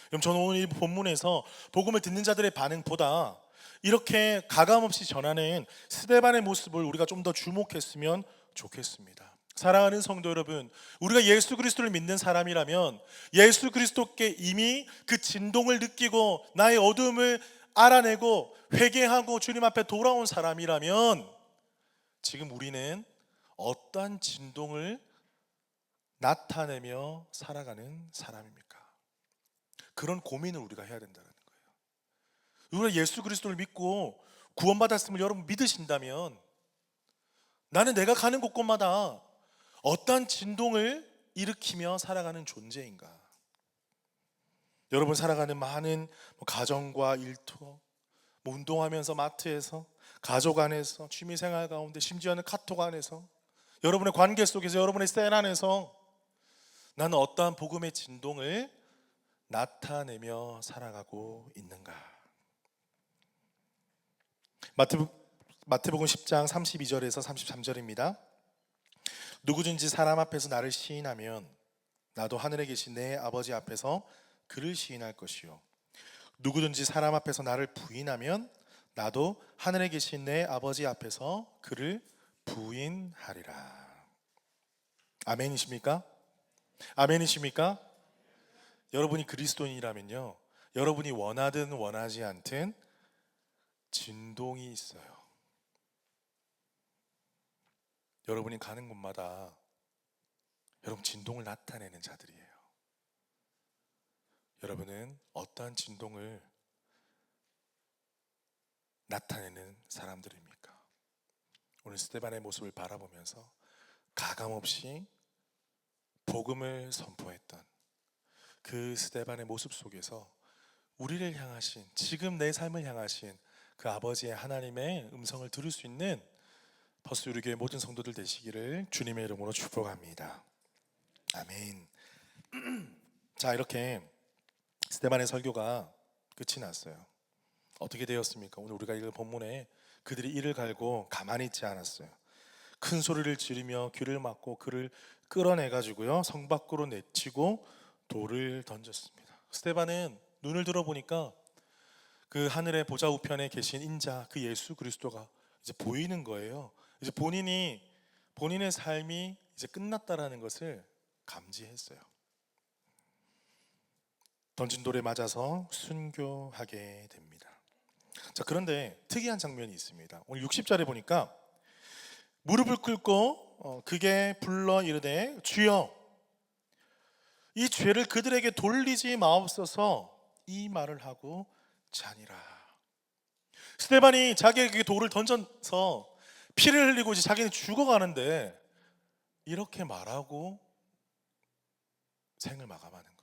그럼 저는 오늘 이 본문에서 복음을 듣는 자들의 반응보다 이렇게 가감없이 전하는 스데반의 모습을 우리가 좀 더 주목했으면 좋겠습니다. 사랑하는 성도 여러분, 우리가 예수 그리스도를 믿는 사람이라면, 예수 그리스도께 이미 그 진동을 느끼고 나의 어둠을 알아내고 회개하고 주님 앞에 돌아온 사람이라면, 지금 우리는 어떠한 진동을 나타내며 살아가는 사람입니까? 그런 고민을 우리가 해야 된다는 거예요. 우리가 예수 그리스도를 믿고 구원받았음을 여러분 믿으신다면, 나는 내가 가는 곳곳마다 어떠한 진동을 일으키며 살아가는 존재인가? 여러분 살아가는 많은 가정과 일터, 운동하면서 마트에서, 가족 안에서, 취미생활 가운데, 심지어는 카톡 안에서, 여러분의 관계 속에서, 여러분의 셀 안에서 나는 어떠한 복음의 진동을 나타내며 살아가고 있는가? 마태복음 10장 32절에서 33절입니다. 누구든지 사람 앞에서 나를 시인하면 나도 하늘에 계신 내 아버지 앞에서 그를 시인할 것이요, 누구든지 사람 앞에서 나를 부인하면 나도 하늘에 계신 내 아버지 앞에서 그를 부인하리라. 아멘이십니까? 아멘이십니까? 여러분이 그리스도인이라면요, 여러분이 원하든 원하지 않든 진동이 있어요. 여러분이 가는 곳마다 여러분 진동을 나타내는 자들이에요. 여러분은 어떠한 진동을 나타내는 사람들입니까? 오늘 스데반의 모습을 바라보면서 가감없이 복음을 선포했던 그 스데반의 모습 속에서 우리를 향하신, 지금 내 삶을 향하신 그 아버지의 하나님의 음성을 들을 수 있는 퍼스 유리교회 모든 성도들 되시기를 주님의 이름으로 축복합니다. 아멘. 자, 이렇게 스데반의 설교가 끝이 났어요. 어떻게 되었습니까? 오늘 우리가 읽은 본문에 그들이 이를 갈고 가만히 있지 않았어요. 큰 소리를 지르며 귀를 막고 그를 끌어내가지고요, 성 밖으로 내치고 돌을 던졌습니다. 스데반은 눈을 들어보니까 그 하늘의 보좌 우편에 계신 인자, 그 예수 그리스도가 이제 보이는 거예요. 이제 본인의 삶이 이제 끝났다라는 것을 감지했어요. 던진 돌에 맞아서 순교하게 됩니다. 자, 그런데 특이한 장면이 있습니다. 오늘 60절에 보니까 무릎을 꿇고 그게 불러 이르되 주여 이 죄를 그들에게 돌리지 마옵소서 이 말을 하고 자니라. 스데반이 자기에게 돌을 던져서 피를 흘리고 이제 자기는 죽어가는데 이렇게 말하고 생을 마감하는 거예요.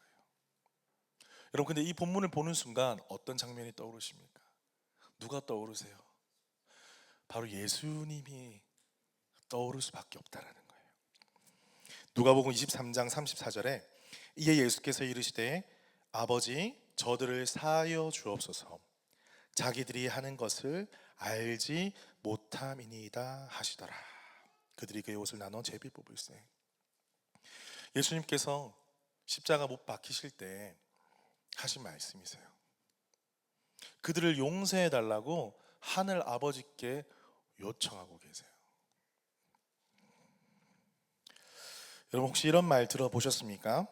여러분, 근데 이 본문을 보는 순간 어떤 장면이 떠오르십니까? 누가 떠오르세요? 바로 예수님이 떠오를 수밖에 없다라는 거예요. 누가복음 23장 34절에 이에 예수께서 이르시되 아버지 저들을 사하여 주옵소서 자기들이 하는 것을 알지 못함이니이다 하시더라. 그들이 그의 옷을 나눠 제비 뽑을세. 예수님께서 십자가 못 박히실 때 하신 말씀이세요. 그들을 용서해 달라고 하늘 아버지께 요청하고 계세요. 여러분, 혹시 이런 말 들어보셨습니까?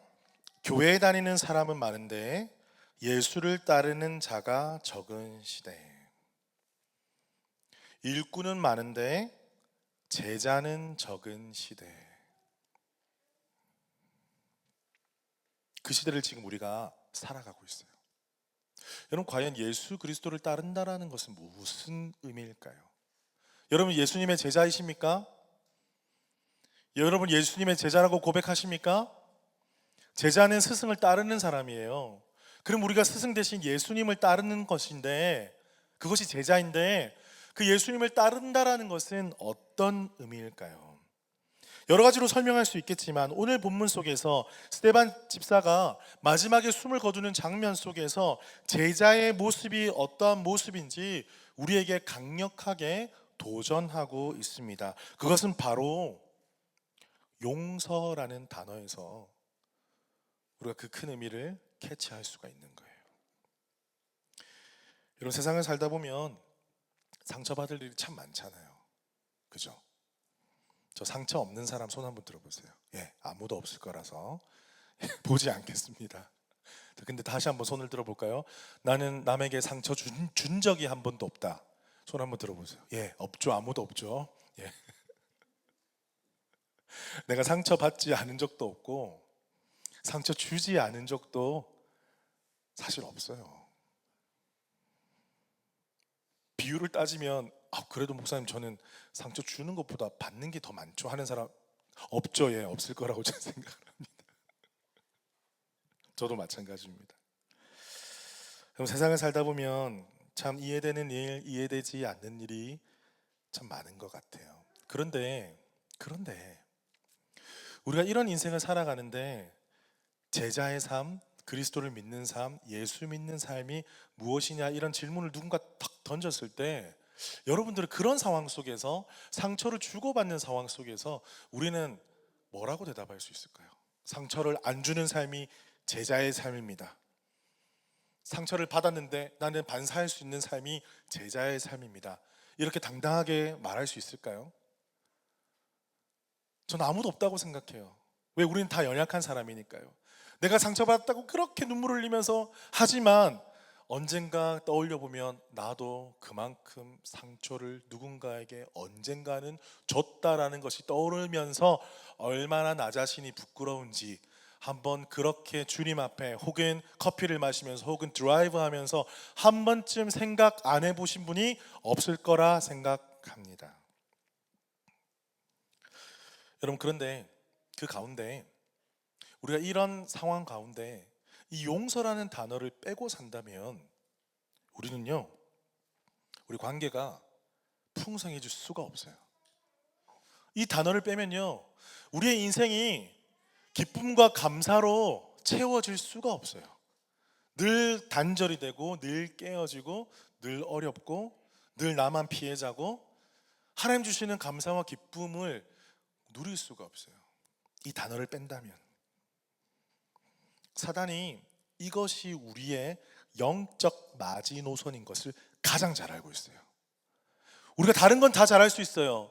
교회에 다니는 사람은 많은데 예수를 따르는 자가 적은 시대. 일꾼은 많은데 제자는 적은 시대. 그 시대를 지금 우리가 살아가고 있어요. 여러분, 과연 예수 그리스도를 따른다라는 것은 무슨 의미일까요? 여러분, 예수님의 제자이십니까? 여러분, 예수님의 제자라고 고백하십니까? 제자는 스승을 따르는 사람이에요. 그럼 우리가 스승 대신 예수님을 따르는 것인데, 그것이 제자인데, 그 예수님을 따른다라는 것은 어떤 의미일까요? 여러 가지로 설명할 수 있겠지만 오늘 본문 속에서 스데반 집사가 마지막에 숨을 거두는 장면 속에서 제자의 모습이 어떠한 모습인지 우리에게 강력하게 도전하고 있습니다. 그것은 바로 용서라는 단어에서 우리가 그 큰 의미를 캐치할 수가 있는 거예요. 여러분, 세상을 살다 보면 상처받을 일이 참 많잖아요. 그죠? 저 상처 없는 사람 손 한번 들어보세요. 예, 아무도 없을 거라서 보지 않겠습니다. 근데 다시 한번 손을 들어볼까요? 나는 남에게 상처 준 적이 한 번도 없다. 손 한번 들어보세요. 예, 없죠. 아무도 없죠. 예. 내가 상처 받지 않은 적도 없고 상처 주지 않은 적도 사실 없어요. 비율을 따지면 그래도 목사님 저는 상처 주는 것보다 받는 게 더 많죠 하는 사람 없죠? 예, 없을 거라고 저는 생각을 합니다. 저도 마찬가지입니다. 그럼 세상을 살다 보면 참 이해되는 일, 이해되지 않는 일이 참 많은 것 같아요. 그런데 우리가 이런 인생을 살아가는데 제자의 삶, 그리스도를 믿는 삶, 예수 믿는 삶이 무엇이냐 이런 질문을 누군가 탁 던졌을 때 여러분들은 그런 상황 속에서 상처를 주고받는 상황 속에서 우리는 뭐라고 대답할 수 있을까요? 상처를 안 주는 삶이 제자의 삶입니다. 상처를 받았는데 나는 반사할 수 있는 삶이 제자의 삶입니다. 이렇게 당당하게 말할 수 있을까요? 저는 아무도 없다고 생각해요. 왜? 우리는 다 연약한 사람이니까요. 내가 상처받았다고 그렇게 눈물 흘리면서 하지만 언젠가 떠올려 보면 나도 그만큼 상처를 누군가에게 언젠가는 줬다라는 것이 떠오르면서 얼마나 나 자신이 부끄러운지 한번 그렇게 주님 앞에 혹은 커피를 마시면서 혹은 드라이브 하면서 한 번쯤 생각 안 해보신 분이 없을 거라 생각합니다. 여러분, 그런데 그 가운데 우리가 이런 상황 가운데 이 용서라는 단어를 빼고 산다면 우리는요, 우리 관계가 풍성해질 수가 없어요. 이 단어를 빼면요, 우리의 인생이 기쁨과 감사로 채워질 수가 없어요. 늘 단절이 되고 늘 깨어지고 늘 어렵고 늘 나만 피해자고 하나님 주시는 감사와 기쁨을 누릴 수가 없어요. 이 단어를 뺀다면 사단이 이것이 우리의 영적 마지노선인 것을 가장 잘 알고 있어요. 우리가 다른 건 다 잘할 수 있어요.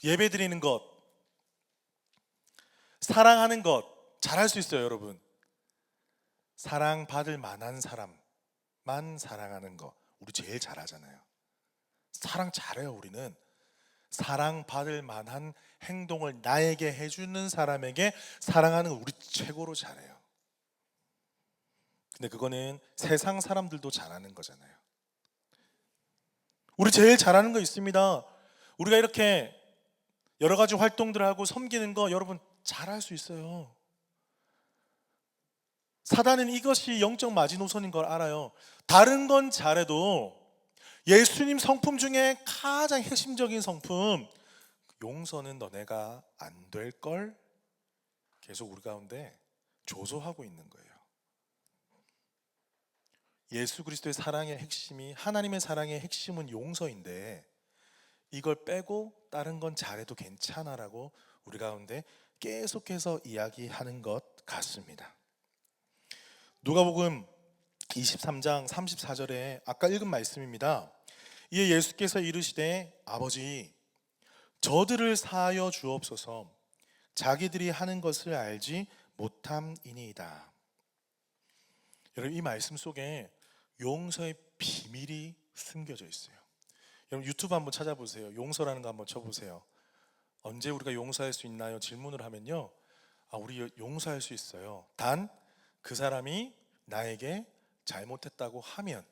예배 드리는 것, 사랑하는 것, 잘할 수 있어요, 여러분. 사랑받을 만한 사람만 사랑하는 거 우리 제일 잘하잖아요. 사랑 잘해요. 우리는 사랑받을 만한 행동을 나에게 해주는 사람에게 사랑하는 걸 우리 최고로 잘해요. 근데 그거는 세상 사람들도 잘하는 거잖아요. 우리 제일 잘하는 거 있습니다. 우리가 이렇게 여러 가지 활동들을 하고 섬기는 거 여러분 잘할 수 있어요. 사단은 이것이 영적 마지노선인 걸 알아요. 다른 건 잘해도 예수님 성품 중에 가장 핵심적인 성품, 용서는 너네가 안 될 걸 계속 우리 가운데 조소하고 있는 거예요. 예수 그리스도의 사랑의 핵심이, 하나님의 사랑의 핵심은 용서인데 이걸 빼고 다른 건 잘해도 괜찮아라고 우리 가운데 계속해서 이야기하는 것 같습니다. 누가복음 23장 34절에 아까 읽은 말씀입니다. 이에 예수께서 이르시되 아버지 저들을 사하여 주옵소서 자기들이 하는 것을 알지 못함이니이다. 여러분 이 말씀 속에 용서의 비밀이 숨겨져 있어요. 여러분 유튜브 한번 찾아보세요. 용서라는 거 한번 쳐보세요. 언제 우리가 용서할 수 있나요? 질문을 하면요, 우리 용서할 수 있어요. 단 그 사람이 나에게 잘못했다고 하면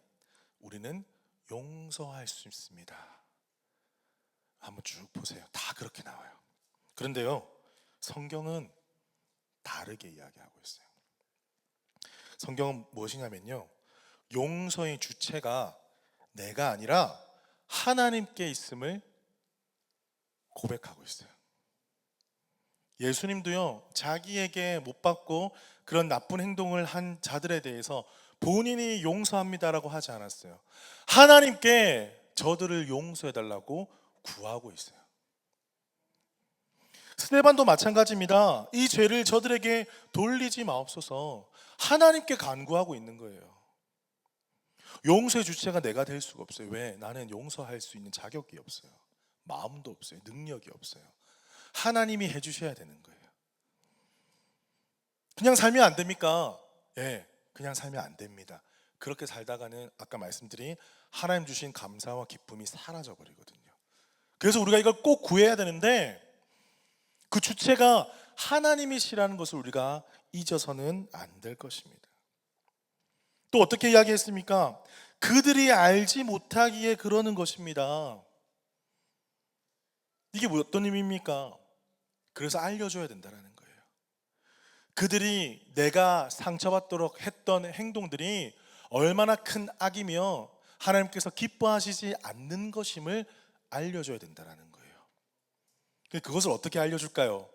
우리는 용서할 수 있습니다. 한번 쭉 보세요. 다 그렇게 나와요. 그런데요, 성경은 다르게 이야기하고 있어요. 성경은 무엇이냐면요, 용서의 주체가 내가 아니라 하나님께 있음을 고백하고 있어요. 예수님도요, 자기에게 못 받고 그런 나쁜 행동을 한 자들에 대해서 본인이 용서합니다라고 하지 않았어요. 하나님께 저들을 용서해달라고 구하고 있어요. 스데반도 마찬가지입니다. 이 죄를 저들에게 돌리지 마옵소서 하나님께 간구하고 있는 거예요. 용서의 주체가 내가 될 수가 없어요. 왜? 나는 용서할 수 있는 자격이 없어요. 마음도 없어요. 능력이 없어요. 하나님이 해주셔야 되는 거예요. 그냥 살면 안 됩니까? 예, 그냥 살면 안 됩니다. 그렇게 살다가는 아까 말씀드린 하나님 주신 감사와 기쁨이 사라져 버리거든요. 그래서 우리가 이걸 꼭 구해야 되는데 그 주체가 하나님이시라는 것을 우리가 잊어서는 안 될 것입니다. 또 어떻게 이야기했습니까? 그들이 알지 못하기에 그러는 것입니다. 이게 어떤 의미입니까? 그래서 알려줘야 된다는 거예요. 그들이 내가 상처받도록 했던 행동들이 얼마나 큰 악이며 하나님께서 기뻐하시지 않는 것임을 알려줘야 된다는 거예요. 그것을 어떻게 알려줄까요?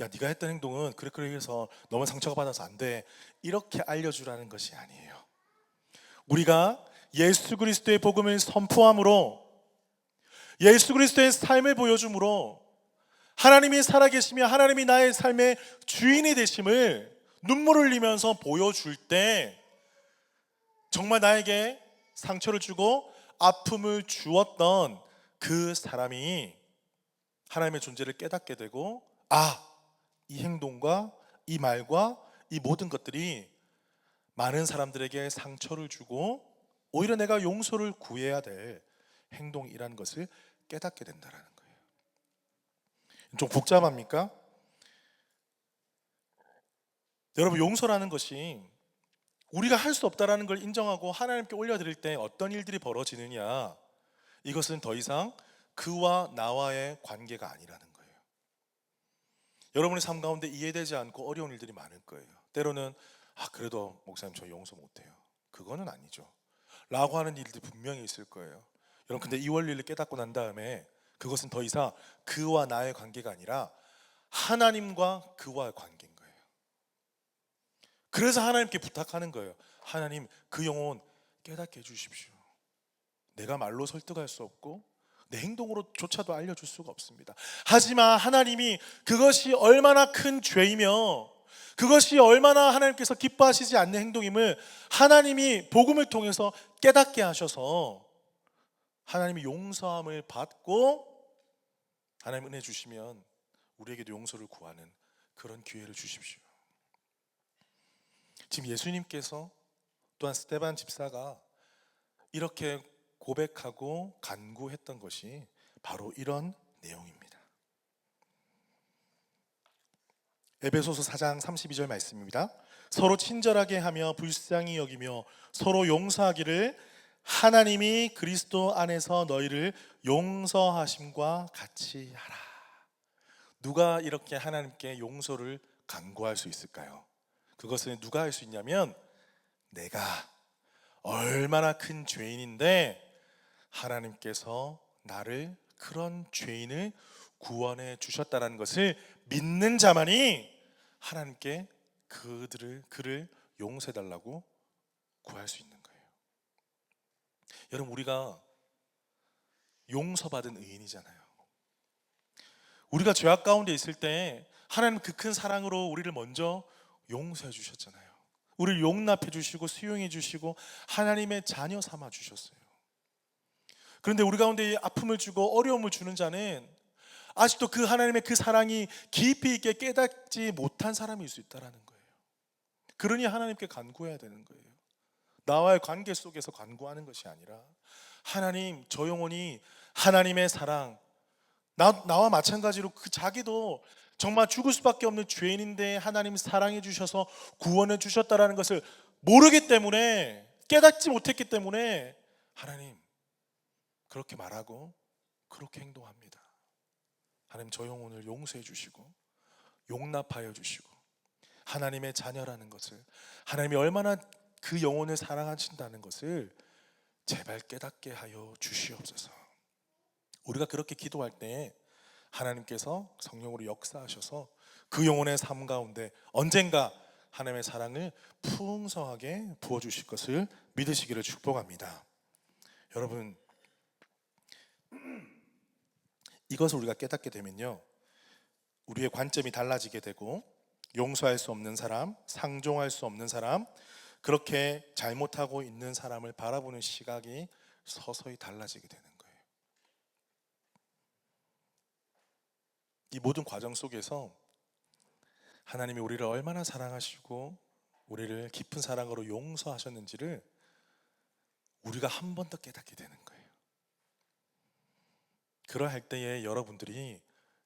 야, 네가 했던 행동은 그래 해서 너무 상처가 받아서 안 돼, 이렇게 알려주라는 것이 아니에요. 우리가 예수 그리스도의 복음을 선포함으로, 예수 그리스도의 삶을 보여줌으로 하나님이 살아계시며 하나님이 나의 삶의 주인이 되심을 눈물을 흘리면서 보여줄 때 정말 나에게 상처를 주고 아픔을 주었던 그 사람이 하나님의 존재를 깨닫게 되고, 이 행동과 이 말과 이 모든 것들이 많은 사람들에게 상처를 주고 오히려 내가 용서를 구해야 될 행동이라는 것을 깨닫게 된다는 거예요. 좀 복잡합니까? 여러분, 용서라는 것이 우리가 할 수 없다라는 걸 인정하고 하나님께 올려드릴 때 어떤 일들이 벌어지느냐, 이것은 더 이상 그와 나와의 관계가 아니라는 거예요. 여러분의 삶 가운데 이해되지 않고 어려운 일들이 많을 거예요. 때로는 그래도 목사님 저 용서 못해요, 그거는 아니죠 라고 하는 일들이 분명히 있을 거예요. 여러분, 근데 이 원리를 깨닫고 난 다음에 그것은 더 이상 그와 나의 관계가 아니라 하나님과 그와의 관계인 거예요. 그래서 하나님께 부탁하는 거예요. 하나님, 그 영혼 깨닫게 해주십시오. 내가 말로 설득할 수 없고 내 행동으로조차도 알려줄 수가 없습니다. 하지만 하나님이 그것이 얼마나 큰 죄이며 그것이 얼마나 하나님께서 기뻐하시지 않는 행동임을 하나님이 복음을 통해서 깨닫게 하셔서 하나님이 용서함을 받고 하나님 은혜 주시면 우리에게도 용서를 구하는 그런 기회를 주십시오. 지금 예수님께서 또한 스데반 집사가 이렇게 고백하고 간구했던 것이 바로 이런 내용입니다. 에베소서 4장 32절 말씀입니다. 서로 친절하게 하며 불쌍히 여기며 서로 용서하기를 하나님이 그리스도 안에서 너희를 용서하심과 같이 하라. 누가 이렇게 하나님께 용서를 간구할 수 있을까요? 그것은 누가 할 수 있냐면 내가 얼마나 큰 죄인인데 하나님께서 나를 그런 죄인을 구원해 주셨다는 것을 믿는 자만이 하나님께 그를 용서해 달라고 구할 수 있는 거예요. 여러분, 우리가 용서받은 의인이잖아요. 우리가 죄악 가운데 있을 때 하나님 그 큰 사랑으로 우리를 먼저 용서해 주셨잖아요. 우리를 용납해 주시고 수용해 주시고 하나님의 자녀 삼아 주셨어요. 그런데 우리 가운데 아픔을 주고 어려움을 주는 자는 아직도 그 하나님의 그 사랑이 깊이 있게 깨닫지 못한 사람일 수 있다는 거예요. 그러니 하나님께 간구해야 되는 거예요. 나와의 관계 속에서 간구하는 것이 아니라 하나님, 저 영혼이 하나님의 사랑, 나와 마찬가지로 그 자기도 정말 죽을 수밖에 없는 죄인인데 하나님 사랑해 주셔서 구원해 주셨다는 것을 모르기 때문에, 깨닫지 못했기 때문에 하나님 그렇게 말하고 그렇게 행동합니다. 하나님, 저 영혼을 용서해 주시고 용납하여 주시고 하나님의 자녀라는 것을, 하나님이 얼마나 그 영혼을 사랑하신다는 것을 제발 깨닫게 하여 주시옵소서. 우리가 그렇게 기도할 때 하나님께서 성령으로 역사하셔서 그 영혼의 삶 가운데 언젠가 하나님의 사랑을 풍성하게 부어주실 것을 믿으시기를 축복합니다. 여러분, 이것을 우리가 깨닫게 되면요, 우리의 관점이 달라지게 되고 용서할 수 없는 사람, 상종할 수 없는 사람, 그렇게 잘못하고 있는 사람을 바라보는 시각이 서서히 달라지게 되는 거예요. 이 모든 과정 속에서 하나님이 우리를 얼마나 사랑하시고 우리를 깊은 사랑으로 용서하셨는지를 우리가 한 번 더 깨닫게 되는 거예요. 그러할 때에 여러분들이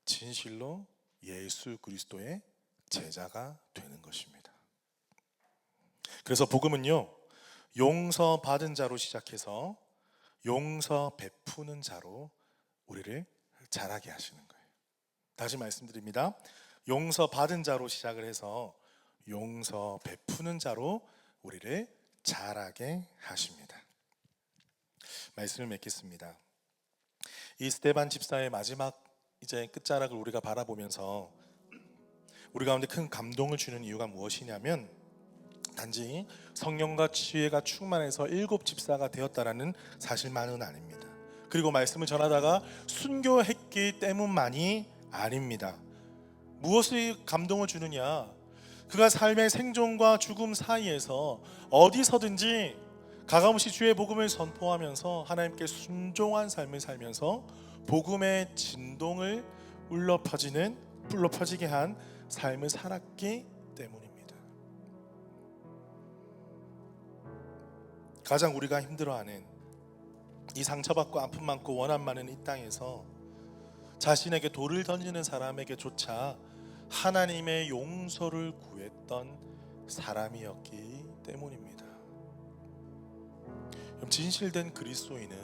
진실로 예수 그리스도의 제자가 되는 것입니다. 그래서 복음은요, 용서받은 자로 시작해서 용서 베푸는 자로 우리를 자라게 하시는 거예요. 다시 말씀드립니다. 용서받은 자로 시작을 해서 용서 베푸는 자로 우리를 자라게 하십니다. 말씀을 맺겠습니다. 이 스데반 집사의 마지막 이제 끝자락을 우리가 바라보면서 우리 가운데 큰 감동을 주는 이유가 무엇이냐면 단지 성령과 지혜가 충만해서 7 집사가 되었다라는 사실만은 아닙니다. 그리고 말씀을 전하다가 순교했기 때문만이 아닙니다. 무엇이 감동을 주느냐? 그가 삶의 생존과 죽음 사이에서 어디서든지 가감없이 주의 복음을 선포하면서 하나님께 순종한 삶을 살면서 복음의 진동을 울려 퍼지게 한 삶을 살았기 때문입니다. 가장 우리가 힘들어하는 이 상처받고 아픔 많고 원한 많은 이 땅에서 자신에게 돌을 던지는 사람에게조차 하나님의 용서를 구했던 사람이었기 때문입니다. 진실된 그리스도인은,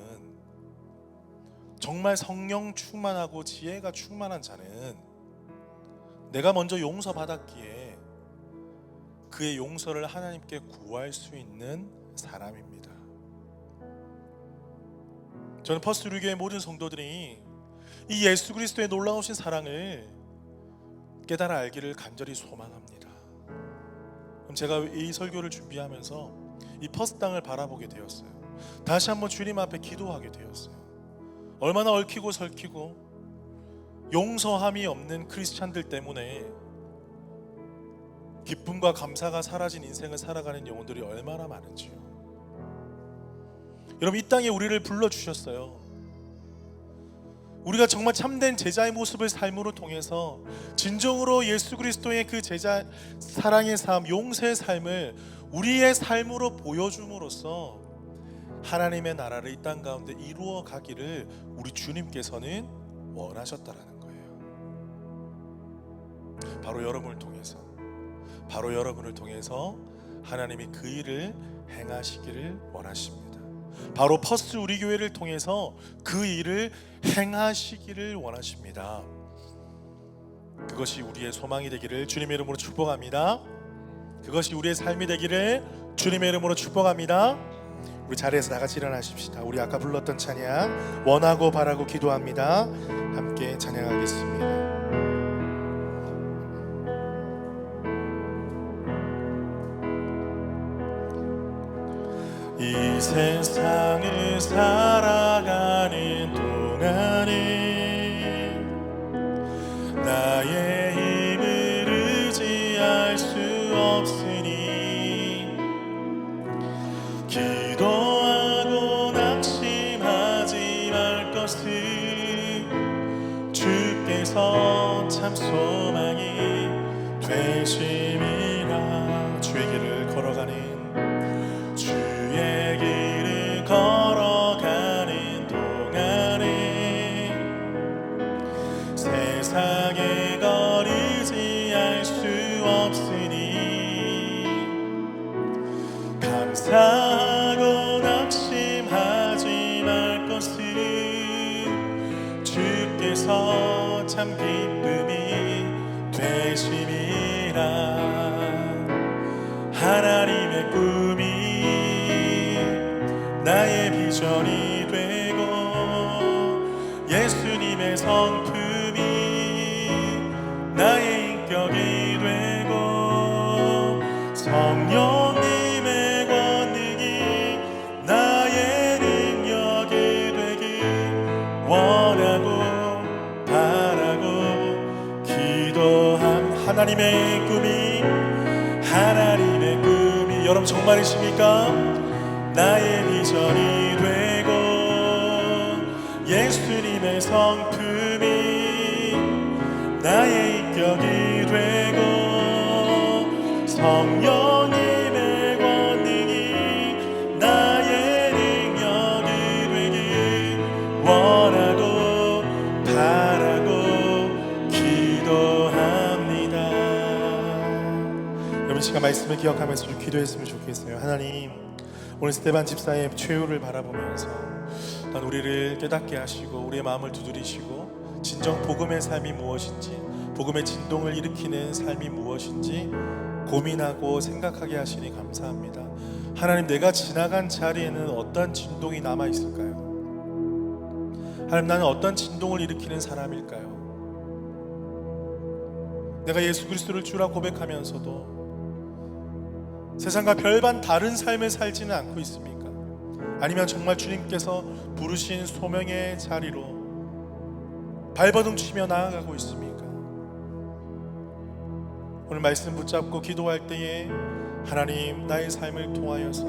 정말 성령 충만하고 지혜가 충만한 자는 내가 먼저 용서받았기에 그의 용서를 하나님께 구할 수 있는 사람입니다. 저는 퍼스트 류교의 모든 성도들이 이 예수 그리스도의 놀라우신 사랑을 깨달아 알기를 간절히 소망합니다. 그럼 제가 이 설교를 준비하면서 이 퍼스트 땅을 바라보게 되었어요. 다시 한번 주님 앞에 기도하게 되었어요. 얼마나 얽히고 설키고 용서함이 없는 크리스찬들 때문에 기쁨과 감사가 사라진 인생을 살아가는 영혼들이 얼마나 많은지요. 여러분, 이 땅에 우리를 불러주셨어요. 우리가 정말 참된 제자의 모습을 삶으로 통해서 진정으로 예수 그리스도의 그 제자 사랑의 삶, 용서의 삶을 우리의 삶으로 보여줌으로써 하나님의 나라를 이 땅 가운데 이루어 가기를 우리 주님께서는 원하셨다라는 거예요. 바로 여러분을 통해서 하나님이 그 일을 행하시기를 원하십니다. 바로 퍼스트 우리 교회를 통해서 그 일을 행하시기를 원하십니다. 그것이 우리의 소망이 되기를 주님의 이름으로 축복합니다. 그것이 우리의 삶이 되기를 주님의 이름으로 축복합니다. 우리 자리에서 다 같이 일어나십시다. 우리 아까 불렀던 찬양 원하고 바라고 기도합니다. 함께 찬양하겠습니다. 이 세상을 살아가는 동안에 나의 힘을 의지할 수 없으니 기도하고 낙심하지 말 것을 주께서 참 소망이 되심이라. 주의 길을 걸어가는 동안에 세상에 거리지 할 수 없으니 감사하고 낙심하지 말 것을 주께서 참 기쁨이 되심이라. 하나님의 꿈이 나의 비전이 되고 예수님의 성품이 나의 인격이 되고 성령님의 권능이 나의 능력이 되길 원하고 바라고 기도한 하나님의 꿈이 여러분 정말이십니까? 나의 비전이 되고 예수님의 성품이 나의 인격이 되고 성령님의 권능이 나의 능력이 되길 원하고 바라고 기도합니다. 여러분 시간 말씀을 기억하면서 좀 기도했으면 좋겠어요. 하나님, 오늘 스테반 집사의 최후를 바라보면서 또한 우리를 깨닫게 하시고 우리의 마음을 두드리시고 진정 복음의 삶이 무엇인지, 복음의 진동을 일으키는 삶이 무엇인지 고민하고 생각하게 하시니 감사합니다. 하나님, 내가 지나간 자리에는 어떤 진동이 남아있을까요? 하나님, 나는 어떤 진동을 일으키는 사람일까요? 내가 예수 그리스도를 주라 고백하면서도 세상과 별반 다른 삶을 살지는 않고 있습니까? 아니면 정말 주님께서 부르신 소명의 자리로 발버둥 치며 나아가고 있습니까? 오늘 말씀 붙잡고 기도할 때에 하나님, 나의 삶을 통하여서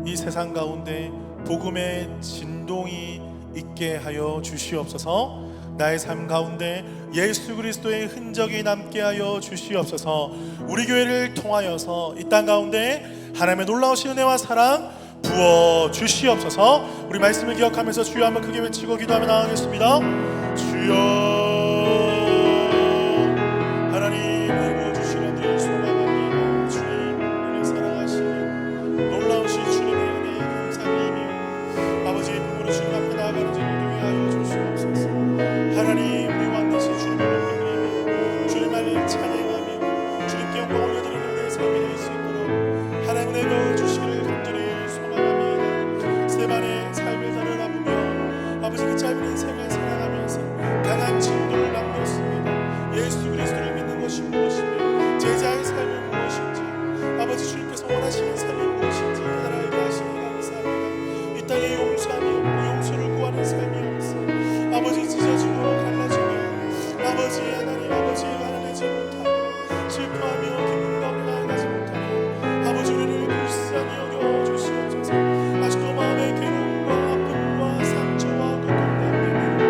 이 세상 가운데 복음의 진동이 있게 하여 주시옵소서. 나의 삶 가운데 예수 그리스도의 흔적이 남게 하여 주시옵소서. 우리 교회를 통하여서 이 땅 가운데 하나님의 놀라우신 은혜와 사랑 부어 주시옵소서. 우리 말씀을 기억하면서 주여 한번 크게 외치고 기도하며 나아가겠습니다. 주여, 하나님 부어 주시는 소망합니다. 주님, 우리를 사랑하시는 놀라우신 주님의 은혜에 감사드리며 아버지의 품으로 주님 앞에 나아가는 저희를 위하여 주시옵소서. 하나님, 우리 왕되신 주님을 높이며 주님을 찬양하며 주님께 영광 올려드리는 내 삶이 될 수 있도록 하나님 은혜 부어주시기를 간절히 소망합니다. 스테반의 삶을 살아보며 아버지 그 짧은 인생을 살아가면서 강한 진도를 남겼습니다. 예수 그리스도를 믿는 것이 무엇이며 제자의 삶은 무엇인지, 아버지 주님께서 원하시는 삶이 무엇인지 알게 하시니 감사합니다. 이 땅에 용서함이 없고 용서를 구하는 삶이 없어 아버지 찢어지고 갈라지며 아버지 하나님, 아버지 가난해지 못하고 슬퍼하며 기쁜 가운데 나아가지 못하며 아버지 우리를 불쌍히 여겨 주시옵소서. 아직도 마음의 괴로움과 아픔과 상처와 고통 가운데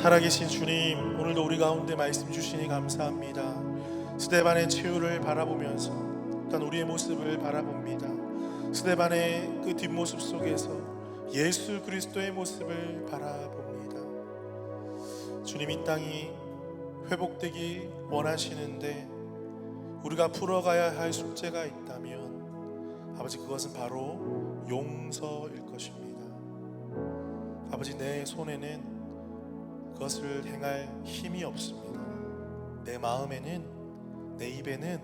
살아계신 주님, 오늘도 우리 가운데 말씀 주시니 감사합니다. 스데반의 최후를 바라보면서 또한 우리의 모습을 바라봅니다. 스데반의 그 뒷모습 속에서 예수 그리스도의 모습을 바라봅니다. 주님, 이 땅이 회복되기 원하시는데 우리가 풀어가야 할 숙제가 있다면 아버지, 그것은 바로 용서일 것입니다. 아버지, 내 손에는 그것을 행할 힘이 없습니다. 내 마음에는, 내 입에는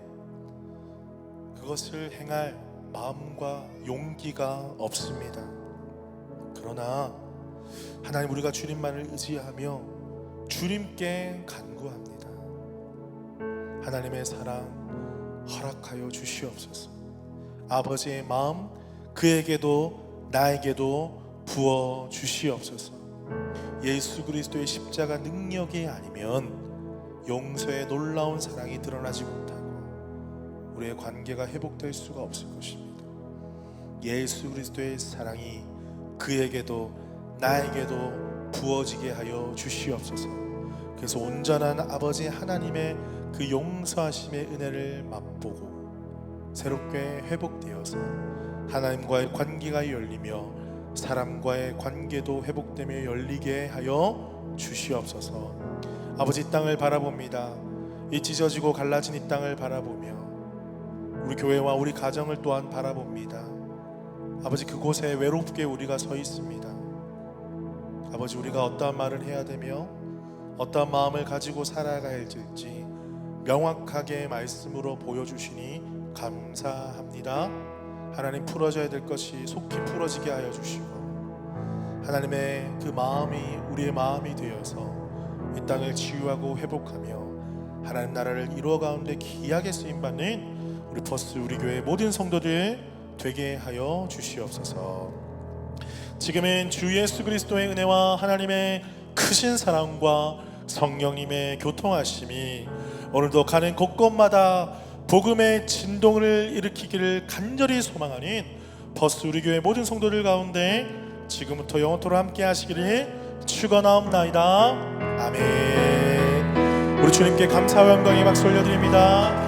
그것을 행할 마음과 용기가 없습니다. 그러나 하나님, 우리가 주님만을 의지하며 주님께 간구합니다. 하나님의 사랑 허락하여 주시옵소서. 아버지의 마음 그에게도 나에게도 부어 주시옵소서. 예수 그리스도의 십자가 능력이 아니면 용서의 놀라운 사랑이 드러나지 못하고 우리의 관계가 회복될 수가 없을 것입니다. 예수 그리스도의 사랑이 그에게도 나에게도 부어지게 하여 주시옵소서. 그래서 온전한 아버지 하나님의 그 용서하심의 은혜를 맛보고 새롭게 회복되어서 하나님과의 관계가 열리며 사람과의 관계도 회복되며 열리게 하여 주시옵소서. 아버지, 이 땅을 바라봅니다. 이 찢어지고 갈라진 이 땅을 바라보며 우리 교회와 우리 가정을 또한 바라봅니다. 아버지, 그곳에 외롭게 우리가 서 있습니다. 아버지, 우리가 어떠한 말을 해야 되며 어떠한 마음을 가지고 살아가야 할지 명확하게 말씀으로 보여주시니 감사합니다. 하나님, 풀어져야 될 것이 속히 풀어지게 하여 주시고 하나님의 그 마음이 우리의 마음이 되어서 이 땅을 치유하고 회복하며 하나님 나라를 이루어 가운데 귀하게 쓰임받는 우리 퍼스 우리 교회 모든 성도들 되게 하여 주시옵소서. 지금은 주 예수 그리스도의 은혜와 하나님의 크신 사랑과 성령님의 교통하심이 오늘도 가는 곳곳마다 복음의 진동을 일으키기를 간절히 소망하는 퍼스 우리 교회 모든 성도들 가운데 지금부터 영원토록 함께 하시기를 축원하옵나이다. 아멘. 우리 주님께 감사와 영광의 박수 올려드립니다.